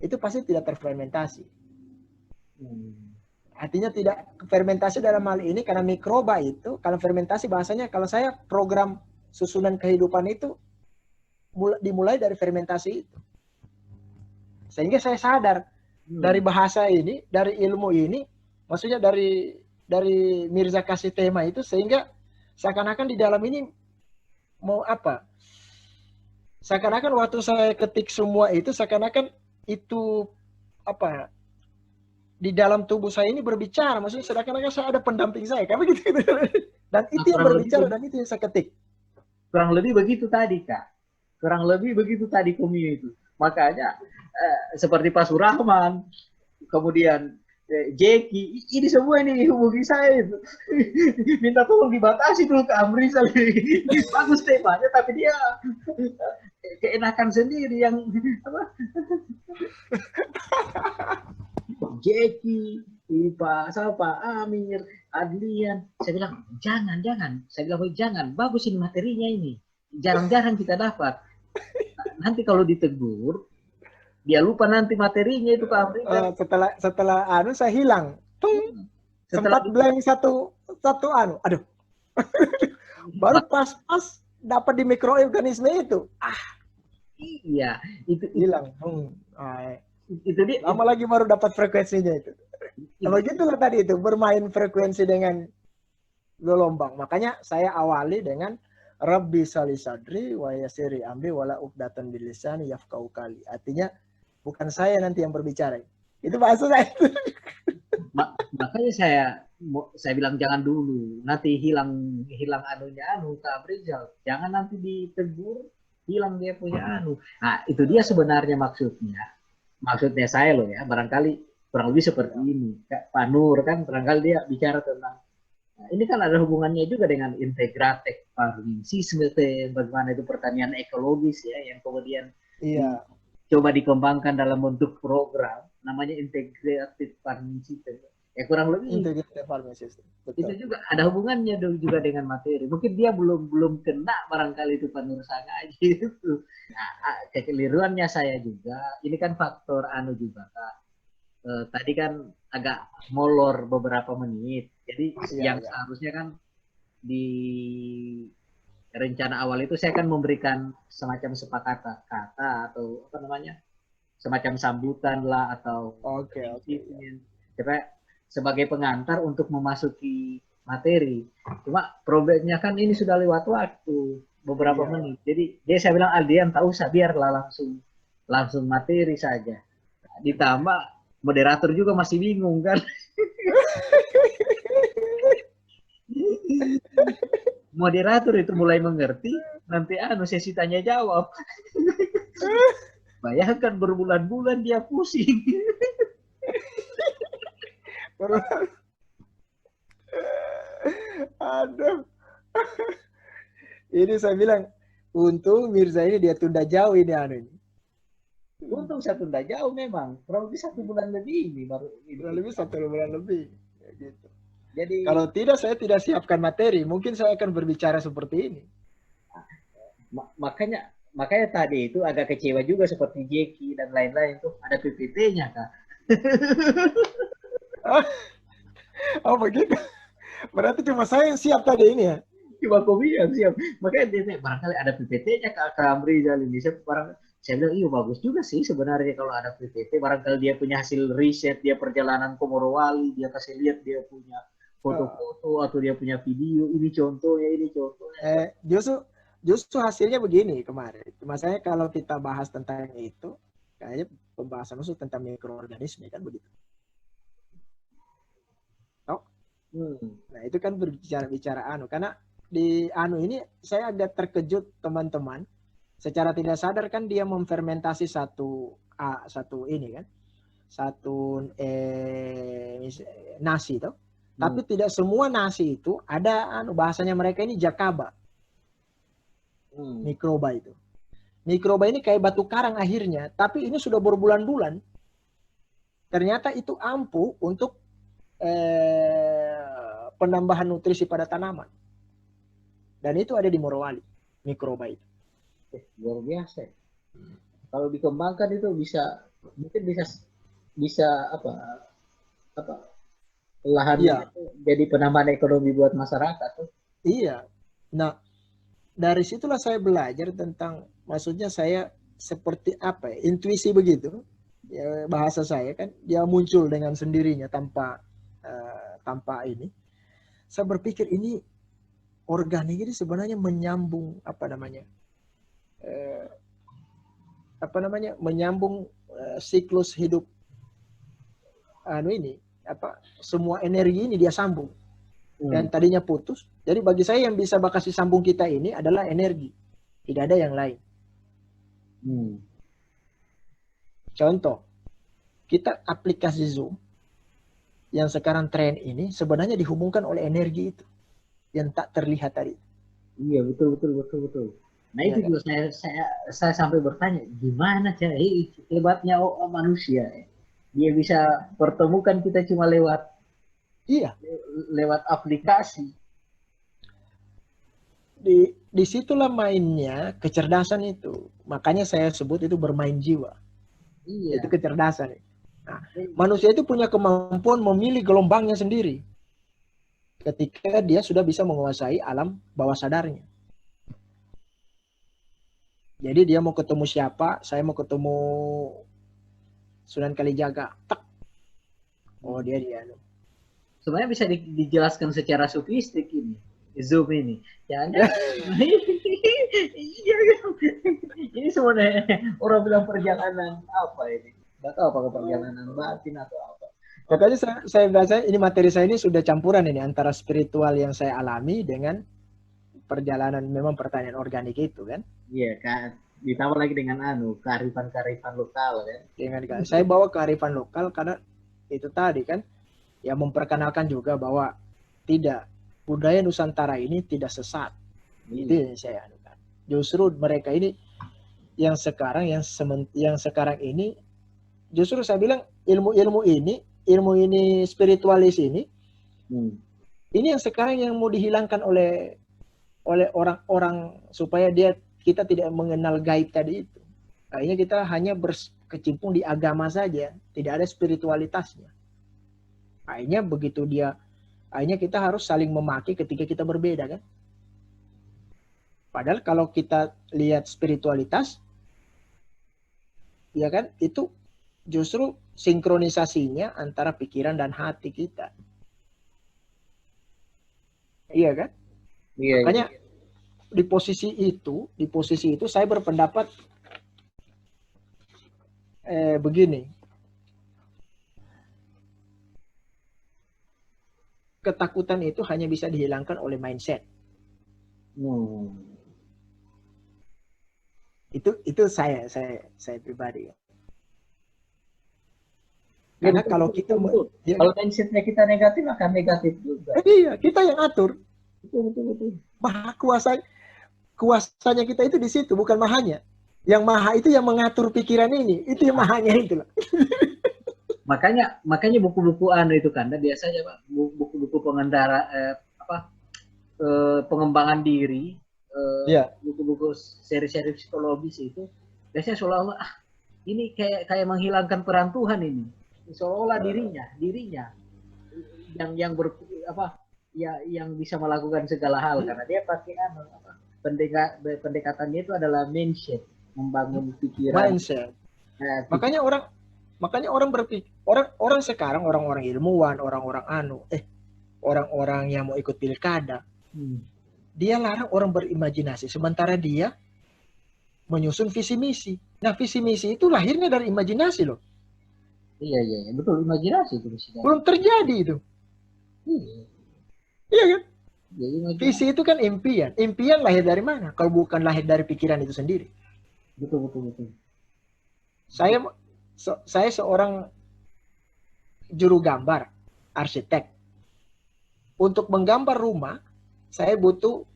itu pasti tidak terfermentasi. Artinya tidak fermentasi dalam hal ini karena mikroba itu, kalau fermentasi bahasanya, kalau saya program susunan kehidupan itu dimulai dari fermentasi itu. Sehingga saya sadar dari bahasa ini, dari ilmu ini, maksudnya dari Mirza kasih tema itu, sehingga seakan-akan di dalam ini mau apa? Seakan-akan waktu saya ketik semua itu, seakan-akan itu apa? Di dalam tubuh saya ini berbicara, maksudnya seakan-akan saya ada pendamping saya, kayak begitu. Dan itu yang berbicara dan itu yang saya ketik. Kurang lebih begitu tadi, Kak. Kurang lebih begitu tadi Komio itu. Makanya seperti Pak Surahman, kemudian Jeki, ini semua ini hubungi saya itu. Minta tolong dibatasi dulu ke Amrizal. Bagus temanya, tapi dia keenakan sendiri yang apa? Jeki, Pak Amir, Adlian, saya bilang jangan, saya bilang jangan, bagus ini materinya ini, jarang-jarang kita dapat. Nanti kalau ditegur, dia lupa nanti materinya itu Pak Amir. Setelah saya hilang, sempat blank satu aduh, baru pas dapat di mikroorganisme itu, iya, itu hilang. Itu dia. Lama lagi baru dapat frekuensinya itu. Kalau gitulah tadi itu bermain frekuensi dengan gelombang. Makanya saya awali dengan Rabbi sali sadri wa yasiri amri wala uqdatan bil lisani yafqahu qali. Artinya bukan saya nanti yang berbicara. Itu bahasa saya. Makanya saya bilang jangan dulu, nanti hilang anunya Kak Rizal. Jangan nanti ditegur, hilang dia punya Nah, itu dia sebenarnya maksudnya. Maksudnya saya loh ya, barangkali kurang lebih seperti ini. Pak Nur kan barangkali dia bicara tentang ini kan ada hubungannya juga dengan integrated farming system, bagaimana itu pertanian ekologis ya, yang kemudian coba dikembangkan dalam bentuk program, namanya integrated farming system. Ya kurang lebih integrated farming system. Betul. Itu juga ada hubungannya juga dengan materi. Mungkin dia belum kena barangkali itu Pak Nur Sanga gitu. Nah, kekeliruannya saya juga, ini kan faktor juga Kak. Tadi kan agak molor beberapa menit. Jadi yang seharusnya kan di rencana awal itu saya kan memberikan semacam sepakata kata atau apa namanya, semacam sambutan lah atau coba sebagai pengantar untuk memasuki materi. Cuma problemnya kan ini sudah lewat waktu beberapa menit. Jadi saya bilang Aldian tak usah, biarlah langsung materi saja. Ditambah moderator juga masih bingung kan. Moderator itu mulai mengerti, nanti sesi tanya jawab. Bayangkan berbulan-bulan dia pusing. Aduh. Ini saya bilang, untung Mirza ini dia tunda jauh ini ini. Untung saya tunda jauh memang. Kurang lebih 1 bulan lebih ini baru. Kurang lebih 1 bulan lebih. Ya, gitu. Jadi kalau tidak saya tidak siapkan materi, mungkin saya akan berbicara seperti ini. Makanya tadi itu agak kecewa juga seperti Jeki dan lain-lain tuh ada PPT-nya Kak. Oh begitu. Berarti cuma saya yang siap tadi ini ya. Cuma kopi yang siap. Makanya dia barangkali ada PPT-nya Kak Amrizal ini. Saya bilang iya bagus juga sih sebenarnya kalau ada PPT. Barangkali dia punya hasil riset, dia perjalanan ke Morowali, dia kasih lihat dia punya foto-foto atau dia punya video. Ini contohnya. Justru hasilnya begini kemarin. Masanya kalau kita bahas tentang itu, kayaknya pembahasan khusus tentang mikroorganisme kan begitu. Nah itu kan berbicara karena di ini saya agak terkejut teman-teman. Secara tidak sadar kan dia memfermentasi satu ini kan, satu nasi toh. Tapi tidak semua nasi itu ada bahasanya mereka ini jakaba. Mikroba itu. Mikroba ini kayak batu karang akhirnya, tapi ini sudah berbulan-bulan. Ternyata itu ampuh untuk penambahan nutrisi pada tanaman. Dan itu ada di Morowali, mikroba itu. Luar biasa. Kalau dikembangkan itu mungkin bisa apa lahan itu jadi penambahan ekonomi buat masyarakat tuh. Iya. Nah, dari situlah saya belajar tentang, maksudnya saya seperti apa ya, intuisi begitu. Ya, bahasa saya kan dia muncul dengan sendirinya tanpa ini. Saya berpikir ini organik ini sebenarnya menyambung menyambung siklus hidup semua energi ini dia sambung. Dan tadinya putus. Jadi bagi saya yang bisa kasih sambung kita ini adalah energi. Tidak ada yang lain. Contoh, kita aplikasi Zoom yang sekarang tren ini sebenarnya dihubungkan oleh energi itu yang tak terlihat tadi. Iya, betul. Nah itu juga saya sampai bertanya, gimana cara hebatnya manusia ya? Dia bisa pertemukan kita cuma lewat aplikasi. Disitulah mainnya kecerdasan itu. Makanya saya sebut itu bermain jiwa. Iya. Itu kecerdasan. Nah, manusia itu punya kemampuan memilih gelombangnya sendiri. Ketika dia sudah bisa menguasai alam bawah sadarnya. Jadi dia mau ketemu siapa, saya mau ketemu Sunan Kalijaga. Tak. Oh dia. Sebenarnya bisa dijelaskan secara sofistik ini. Zoom ini. Jangan. Iya. Ini sebenarnya orang bilang perjalanan apa ini? Nggak tahu apakah perjalanan batin atau apa. Makanya saya biasa ini materi saya ini sudah campuran ini antara spiritual yang saya alami dengan perjalanan memang pertanian organik itu kan. Iya kan. Ditambah lagi dengan kearifan-kearifan lokal kan. Dengan saya bawa kearifan lokal karena itu tadi kan ya memperkenalkan juga bahwa tidak budaya Nusantara ini tidak sesat. Itu yang saya anukan. Justru mereka ini yang sekarang ini justru saya bilang ilmu ini spiritualis ini ini yang sekarang yang mau dihilangkan oleh orang-orang supaya kita tidak mengenal gaib tadi itu. Akhirnya kita hanya berkecimpung di agama saja, tidak ada spiritualitasnya. Akhirnya kita harus saling memaki ketika kita berbeda kan. Padahal kalau kita lihat spiritualitas, ya kan, itu justru sinkronisasinya antara pikiran dan hati kita. Iya kan? Iya. Makanya di posisi itu saya berpendapat begini. Ketakutan itu hanya bisa dihilangkan oleh mindset. Itu saya pribadi. Karena kalau kita kalau mindsetnya kita negatif akan negatif juga. Iya, kita yang atur. Betul. Maha kuasanya kita itu di situ, bukan mahanya. Yang maha itu yang mengatur pikiran ini, itu yang mahanya itu. Makanya buku-buku itu kan, biasanya Pak, buku-buku pengembangan diri, buku-buku seri-seri psikologis itu biasanya seolah-olah ini kayak menghilangkan peran Tuhan ini, seolah-olah dirinya yang bisa melakukan segala hal karena dia pakai pendekatannya itu adalah mindset, membangun pikiran. Mindset. Makanya orang berpikir, orang sekarang orang-orang ilmuwan, orang-orang yang mau ikut pilkada, dia larang orang berimajinasi, sementara dia menyusun visi misi. Nah, visi misi itu lahirnya dari imajinasi loh. Iya, betul, imajinasi itu. Belum terjadi itu. Iya kan? Ya, visi itu kan impian. Impian lahir dari mana? Kalau bukan lahir dari pikiran itu sendiri. Betul. Saya seorang juru gambar, arsitek. Untuk menggambar rumah, saya butuh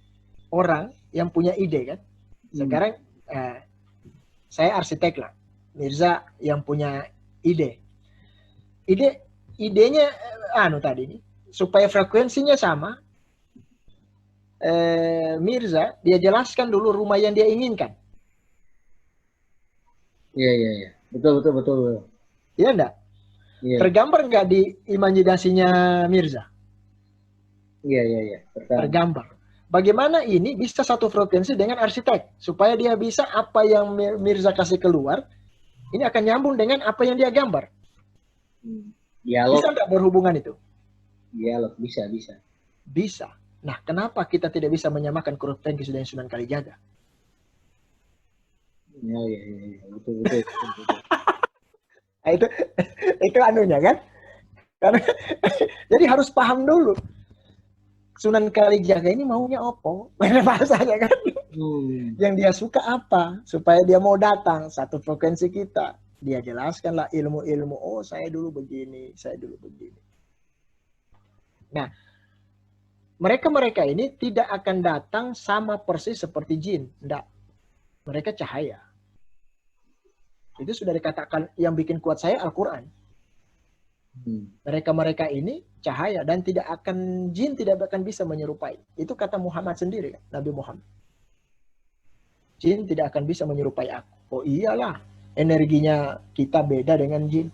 orang yang punya ide kan. Sekarang saya arsitek lah, Mirza yang punya ide. Idenya tadi supaya frekuensinya sama. Mirza dia jelaskan dulu rumah yang dia inginkan. Iya. Betul. Iya enggak? Iya. Tergambar enggak di imajinasinya Mirza? Iya. Tergambar. Bagaimana ini bisa satu frekuensi dengan arsitek supaya dia bisa apa yang Mirza kasih keluar ini akan nyambung dengan apa yang dia gambar. Dialog. Bisa enggak berhubungan itu? Dialog bisa. Bisa. Nah, kenapa kita tidak bisa menyamakan frekuensi dengan Sunan Kalijaga? Iya. Betul. Nah, itu anunya kan? Karena jadi harus paham dulu. Sunan Kalijaga ini maunya apa? Bahasanya kan? Yang dia suka apa? Supaya dia mau datang satu frekuensi kita. Dia jelaskanlah ilmu-ilmu. Oh, saya dulu begini. Nah, mereka ini tidak akan datang sama persis seperti jin. Enggak. Mereka cahaya. Itu sudah dikatakan yang bikin kuat saya Al-Quran. Mereka ini cahaya dan jin tidak akan bisa menyerupai. Itu kata Muhammad sendiri, Nabi Muhammad. Jin tidak akan bisa menyerupai aku. Oh iyalah, energinya kita beda dengan jin.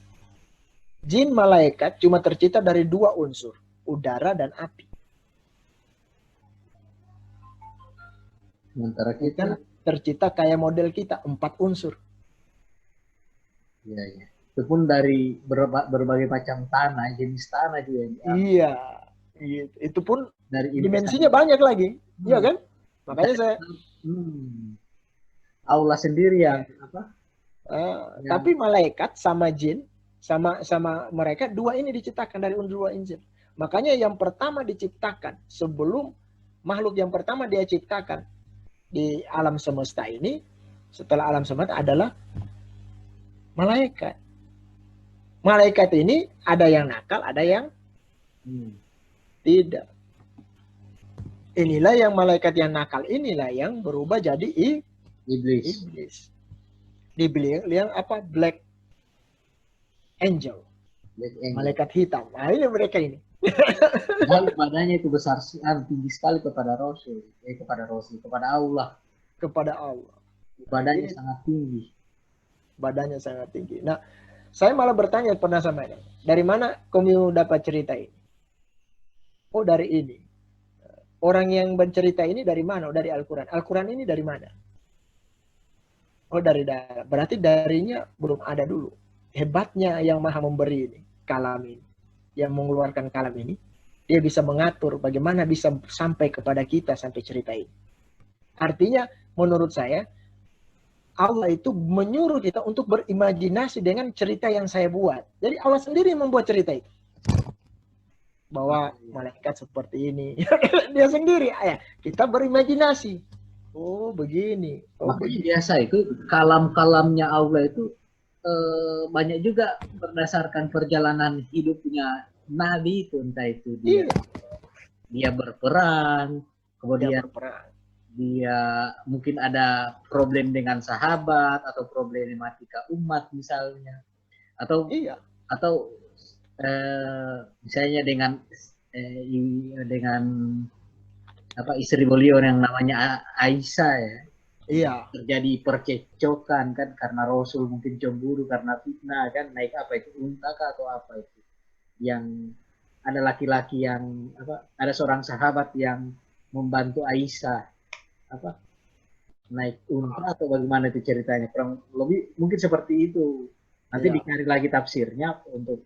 Jin malaikat cuma tercipta dari 2 unsur, udara dan api. Sementara kita tercipta kayak model kita 4 unsur. Iya. Itu pun dari berbagai macam tanah, jenis tanah juga. Iya. Gitu. Itu pun dari dimensinya banyak lagi, iya kan? Makanya saya Allah sendiri yang apa? tapi malaikat sama jin sama mereka dua ini diciptakan dari dua injil. Makanya yang pertama diciptakan sebelum makhluk yang pertama dia ciptakan di alam semesta ini, setelah alam semesta adalah malaikat. Malaikat ini ada yang nakal, ada yang tidak. Inilah yang malaikat yang nakal inilah yang berubah jadi iblis. Dibilang yang apa? Black angel. Malaikat hitam. Nah, ini mereka ini. Dan badannya itu besar, tinggi sekali kepada Rasul, kepada Allah. Kepada Allah. Badannya sangat tinggi. Badannya sangat tinggi. Nah, saya malah bertanya pernah sama ini. Dari mana kamu dapat cerita ini? Oh, dari ini. Orang yang bercerita ini dari mana? Oh, dari Al-Quran. Al-Quran ini dari mana? Oh, dari dalam. Berarti darinya belum ada dulu. Hebatnya yang maha memberi ini, kalam ini. Yang mengeluarkan kalam ini. Dia bisa mengatur bagaimana bisa sampai kepada kita sampai cerita ini. Artinya, menurut saya, Allah itu menyuruh kita untuk berimajinasi dengan cerita yang saya buat. Jadi Allah sendiri yang membuat cerita itu. Bahwa malaikat seperti ini. Dia sendiri. Kita berimajinasi. Oh begini. Makanya biasa itu kalam-kalamnya Allah itu banyak juga berdasarkan perjalanan hidupnya Nabi itu. Entah itu dia berperang. Kemudian dia mungkin ada problem dengan sahabat atau problematika umat misalnya, atau misalnya dengan apa istri beliau yang namanya Aisyah ya. Iya. Terjadi percekcokan kan karena Rasul mungkin cemburu karena fitnah kan, naik apa itu unta atau apa itu, yang ada laki-laki yang ada seorang sahabat yang membantu Aisyah naik unta atau bagaimana itu ceritanya, kurang lebih mungkin seperti itu. Nanti dicari lagi tafsirnya untuk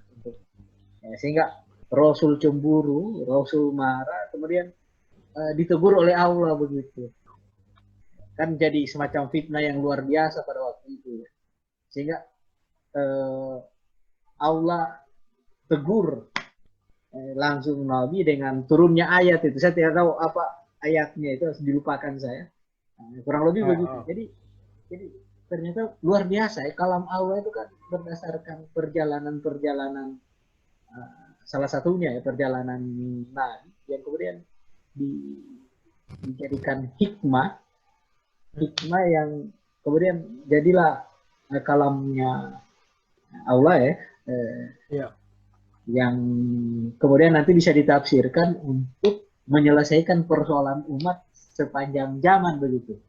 sehingga Rasul cemburu, Rasul marah, kemudian ditegur oleh Allah begitu. Kan jadi semacam fitnah yang luar biasa pada waktu itu. Sehingga Allah tegur langsung Nabi dengan turunnya ayat itu. Saya tidak tahu apa ayatnya, itu harus dilupakan saya. Kurang lebih begitu. Jadi ternyata luar biasa ya, kalam Allah itu kan berdasarkan perjalanan salah satunya ya perjalanan Nabi yang kemudian dijadikan hikmah yang kemudian jadilah kalamnya Allah ya. Yang kemudian nanti bisa ditafsirkan untuk menyelesaikan persoalan umat sepanjang zaman begitu.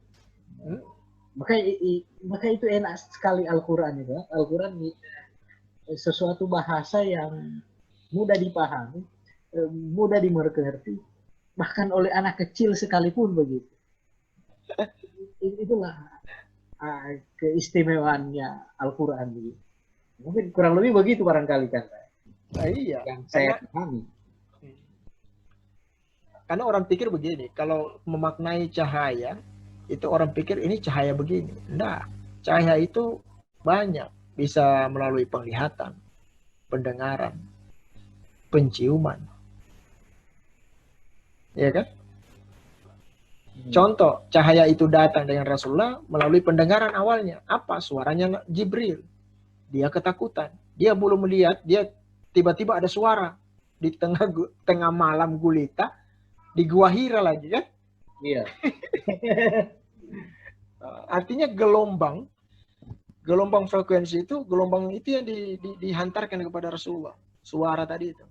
Maka itu enak sekali Al-Quran itu. Al-Quran sesuatu bahasa yang mudah dipahami, mudah dimengerti, bahkan oleh anak kecil sekalipun begitu. Itulah keistimewaannya Al-Quran begitu. Mungkin kurang lebih begitu barangkali kan. Iya. Yang saya pahami. Karena orang pikir begini, kalau memaknai cahaya, itu orang pikir ini cahaya begini. Enggak, cahaya itu banyak. Bisa melalui penglihatan, pendengaran, penciuman. Ya kan? Contoh, cahaya itu datang dengan Rasulullah melalui pendengaran awalnya. Apa? Suaranya Jibril. Dia ketakutan. Dia belum melihat, dia tiba-tiba ada suara di tengah malam gulita, di Gua Hira lagi kan? Iya. Artinya gelombang frekuensi itu, gelombang itu yang dihantarkan kepada Rasulullah. Suara tadi itu.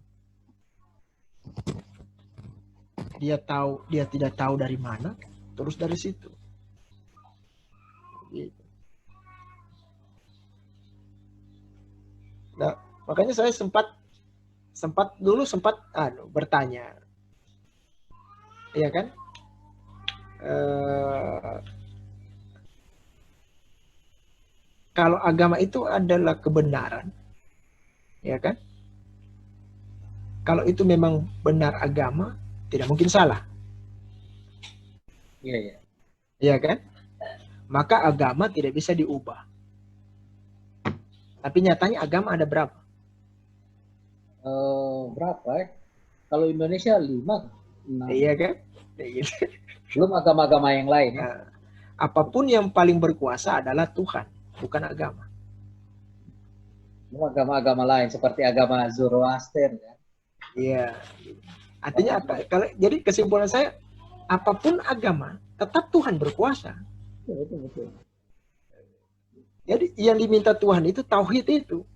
Dia tidak tahu dari mana, terus dari situ. Gitu. Nah, makanya saya sempat bertanya. Iya kan? Kalau agama itu adalah kebenaran, ya kan? Kalau itu memang benar agama, tidak mungkin salah. Iya, iya. Iya kan? Maka agama tidak bisa diubah. Tapi nyatanya agama ada berapa? Berapa ya? Kalau Indonesia 5, 6. Iya kan? Kayak gitu. Belum agama-agama yang lain ya. Nah, apapun yang paling berkuasa adalah Tuhan, bukan agama. Belum agama-agama lain seperti agama Zoroaster kan. Iya. Artinya apa? Jadi kesimpulan saya, apapun agama, tetap Tuhan berkuasa. Betul, betul. Jadi yang diminta Tuhan itu tauhid itu.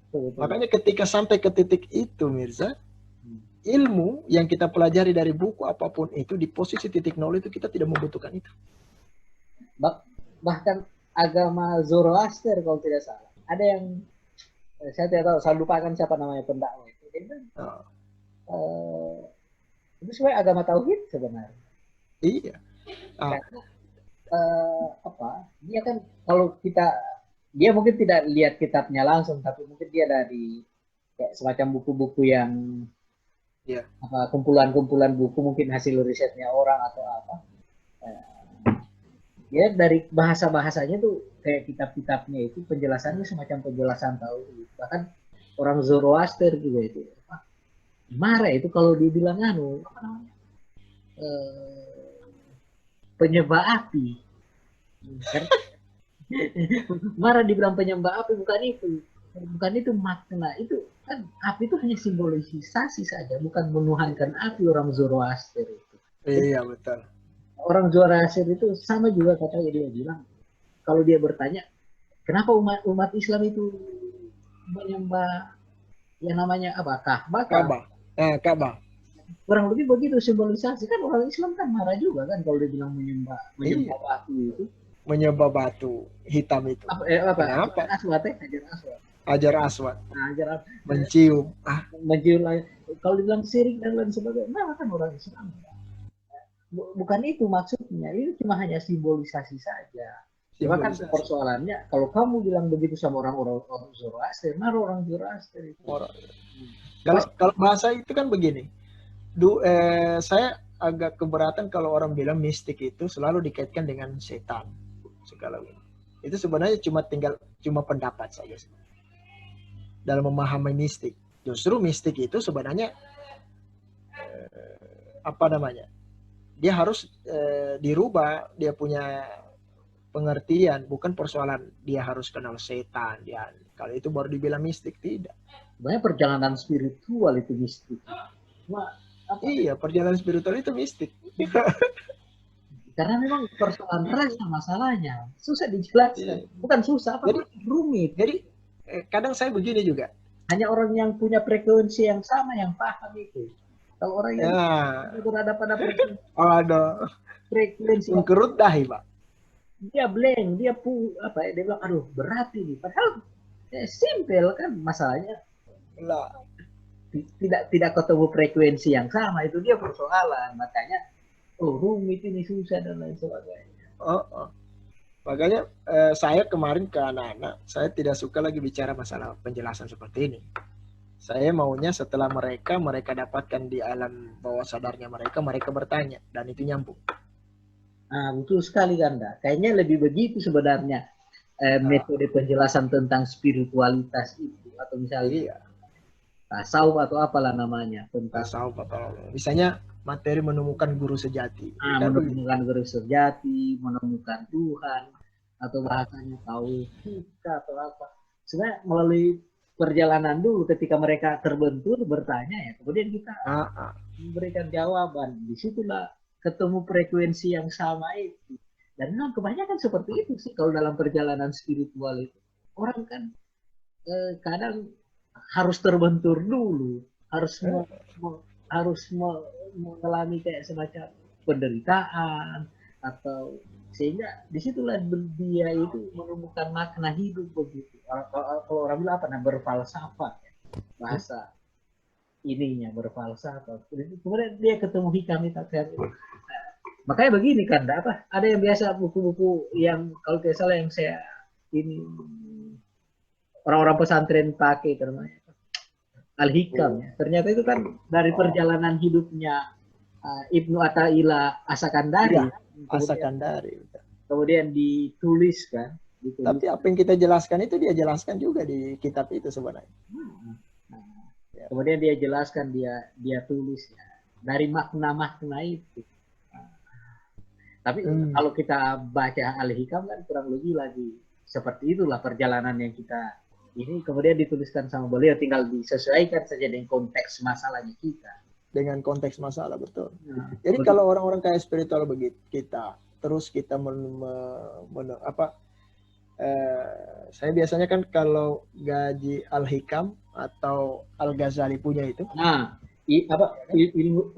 Betul, betul. Makanya ketika sampai ke titik itu, Mirza, ilmu yang kita pelajari dari buku apapun itu, di posisi titik nol itu kita tidak membutuhkan itu. Bahkan agama Zoroaster kalau tidak salah, ada yang saya tidak tahu, saya lupakan siapa namanya pendakwa itu. Dia bilang, itu sebenarnya agama tauhid sebenarnya. Iya. Karena dia kan kalau dia mungkin tidak lihat kitabnya langsung, tapi mungkin dia dari kayak semacam buku-buku yang kumpulan-kumpulan buku, mungkin hasil risetnya orang atau apa. Ya dari bahasa-bahasanya tuh kayak kitab-kitabnya itu penjelasannya semacam penjelasan tauhid. Bahkan orang Zoroaster juga itu marah itu kalau dibilang apa namanya, penyembah api. Marah dibilang penyembah api, bukan itu makna. Itu kan api itu hanya simbolisasi saja, bukan menuhankan api orang Zoroaster itu. Iya, betul. Orang Zoroaster itu sama juga katanya, dia bilang kalau dia bertanya kenapa umat Islam itu menyembah yang namanya apa, Ka'bah. Kurang lebih begitu simbolisasi kan. Orang Islam kan marah juga kan kalau dibilang menyembah batu itu. Menyembah batu hitam itu. Kenapa? Hajar Aswad. Mencium. Mencium lagi. Kalau dibilang syirik dan lain sebagainya, nah kan orang Islam. Bukan itu maksudnya. Ini cuma hanya simbolisasi saja. Cuma kan persoalannya, kalau kamu bilang begitu sama orang-orang Zoroaster, marah orang Zoroaster itu. Kalau bahasa itu kan begini. Saya agak keberatan kalau orang bilang mistik itu selalu dikaitkan dengan setan. Segala itu sebenarnya cuma pendapat saja dalam memahami mistik. Justru mistik itu sebenarnya dia harus dirubah, dia punya pengertian, bukan persoalan dia harus kenal setan. Kalau itu baru dibilang mistik, tidak. Sebenarnya perjalanan spiritual itu mistik. Iya, perjalanan spiritual itu mistik. Karena memang persoalan rasa masalahnya susah dijelaskan. Bukan susah, jadi rumit. Jadi kadang saya begini juga. Hanya orang yang punya frekuensi yang sama yang paham itu. Kalau orang yang berada pada frekuensi kerut dah, Pak. Dia blank, dia bilang aduh berat ini. Padahal simple kan masalahnya. Tidak ketemu frekuensi yang sama, itu dia persoalan. Makanya rumit ini, susah dan lain sebagainya. Makanya saya kemarin ke anak-anak, saya tidak suka lagi bicara masalah penjelasan seperti ini. Saya maunya setelah mereka dapatkan di alam bawah sadarnya mereka bertanya, dan itu nyambung. Betul sekali Kanda. Kayaknya lebih begitu sebenarnya metode penjelasan tentang spiritualitas itu, atau misalnya tasawuf atau apalah namanya. Tasawuf atau misalnya materi menemukan guru sejati. Menemukan guru sejati, menemukan Tuhan, atau bahasanya tauhid atau apa. Sebenarnya melalui perjalanan dulu ketika mereka terbentur bertanya ya, kemudian kita memberikan jawaban. Disitulah ketemu frekuensi yang sama itu. Dan memang kebanyakan seperti itu sih kalau dalam perjalanan spiritual itu. Orang kan kadang harus terbentur dulu, harus mengalami kayak semacam penderitaan, atau sehingga disitulah dia itu menemukan makna hidup begitu. Kalau orang bilang berfalsafat, bahasa ininya berfalsafat. Kemudian dia ketemu hikam. Makanya begini kan, ada yang biasa buku-buku yang kalau tidak salah yang saya ini orang-orang pesantren pakai, namanya Al-Hikam. Ya. Ternyata itu kan dari perjalanan hidupnya Ibnu Athaillah As-Sakandari. Iya, As-Sakandari. Kemudian ditulis kan. Tapi apa yang kita jelaskan itu dia jelaskan juga di kitab itu sebenarnya. Kemudian dia jelaskan, dia tulis ya, dari makna-makna itu. Tapi kalau kita baca Al-Hikam kan kurang lebih lagi seperti itulah perjalanan yang kita ini kemudian dituliskan sama beliau, tinggal disesuaikan saja dengan konteks masalahnya kita. Dengan konteks masalah, betul. Jadi kalau orang-orang kayak spiritual begitu kita, terus kita saya biasanya kan kalau gaji Al-Hikam atau Al-Ghazali punya itu. Nah, ilmu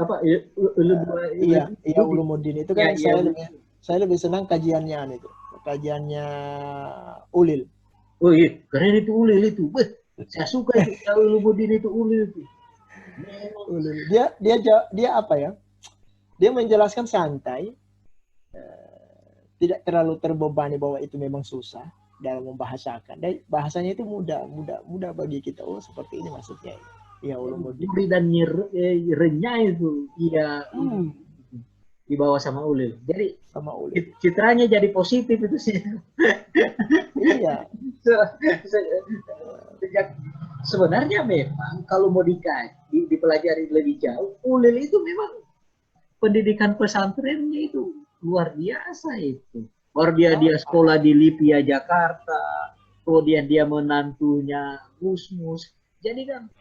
Ulumuddin itu kan saya lebih senang kajiannya itu. Kajiannya Ulil. Oh iya, keren itu Ulil itu. Saya suka itu Ulumuddin itu Ulil itu. Ulil. Dia apa ya? Dia menjelaskan santai. Tidak terlalu terbebani bahwa itu memang susah dalam membahasakan. Dan bahasanya itu mudah bagi kita. Oh, seperti ini maksudnya. Ya, Ulumuddin. Gurih dan renyah itu iya dibawa sama Ulil. Jadi sama Ulil. Citranya jadi positif itu sih. Iya. Sebenarnya memang kalau mau dipelajari lebih jauh, Ulil itu memang pendidikan pesantrennya itu luar biasa itu. Baru dia sekolah di Lipia Jakarta, kemudian dia menantunya Gusmus. Jadi kan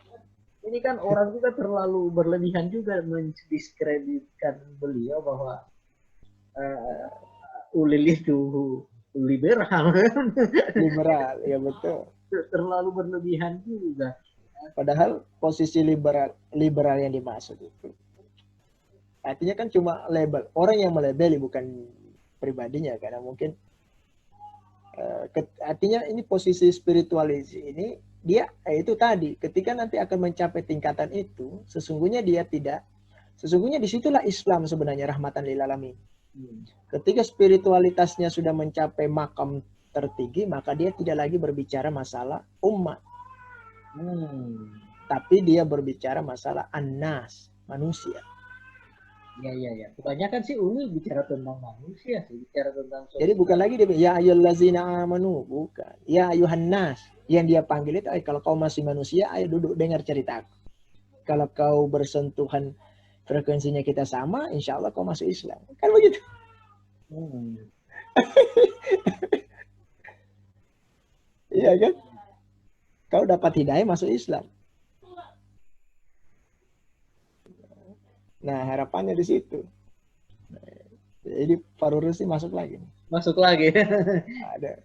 ini kan orang juga terlalu berlebihan juga mendiskreditkan beliau bahwa Ulil itu liberal. Liberal, ya betul. Terlalu berlebihan juga. Padahal posisi liberal yang dimaksud itu artinya kan cuma label. Orang yang melabeli bukan pribadinya, karena mungkin artinya ini posisi spiritualis ini dia itu tadi ketika nanti akan mencapai tingkatan itu sesungguhnya disitulah Islam sebenarnya rahmatan lil alamin. Ketika spiritualitasnya sudah mencapai makam tertinggi, maka dia tidak lagi berbicara masalah umat, tapi dia berbicara masalah annas, manusia. Ya. Kebanyakan sih Ulil bicara tentang manusia sih, bicara tentang sosial. Jadi bukan lagi dia ya ayyuhallazina amanu, bukan. Ya ayuhan nas. Yang dia panggil itu, kalau kau masih manusia, ayo duduk dengar ceritaku. Kalau kau bersentuhan frekuensinya kita sama, insya Allah kau masuk Islam. Kan begitu. Iya kan? Kau dapat hidayah masuk Islam. Nah, harapannya di situ. Jadi Farul Razi masuk lagi. Masuk lagi. Ada.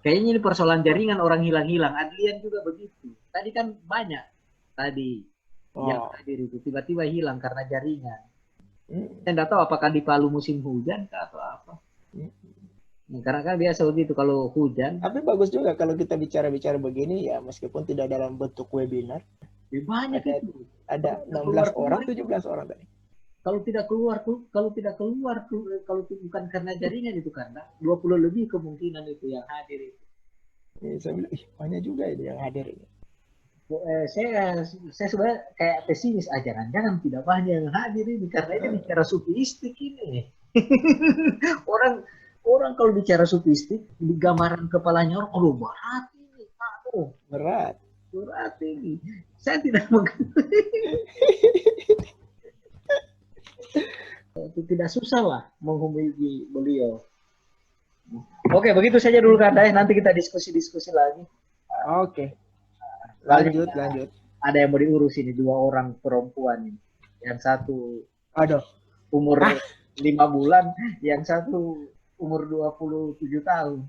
Kayaknya ini persoalan jaringan orang hilang-hilang. Adlian juga begitu. Tadi kan banyak. Yang hadir itu tiba-tiba hilang karena jaringan. Saya tidak tahu apakah di Palu musim hujan atau apa. Karena kan biasa begitu kalau hujan. Tapi bagus juga kalau kita bicara-bicara begini ya, meskipun tidak dalam bentuk webinar. Banyak itu. Ada 16 orang, 17 orang tadi. Kalau bukan karena jaringan itu karena 20 lebih kemungkinan itu yang hadir itu. Saya bilang, banyak juga ini yang hadir ini. Saya sebenarnya kayak pesimis, jangan tidak banyak yang hadir ini karena ini bicara sufistik ini. orang kalau bicara sufistik di gambaran kepalanya orang, berat ini, berat ini. Saya tidak tidak susah lah menghubungi beliau. Oke, begitu saja dulu Kak Dae. Nanti kita diskusi lagi. Oke. Lanjut. Ada yang mau diurus ini, 2 orang perempuan ini. Yang satu umur 5 bulan, yang satu umur 27 tahun.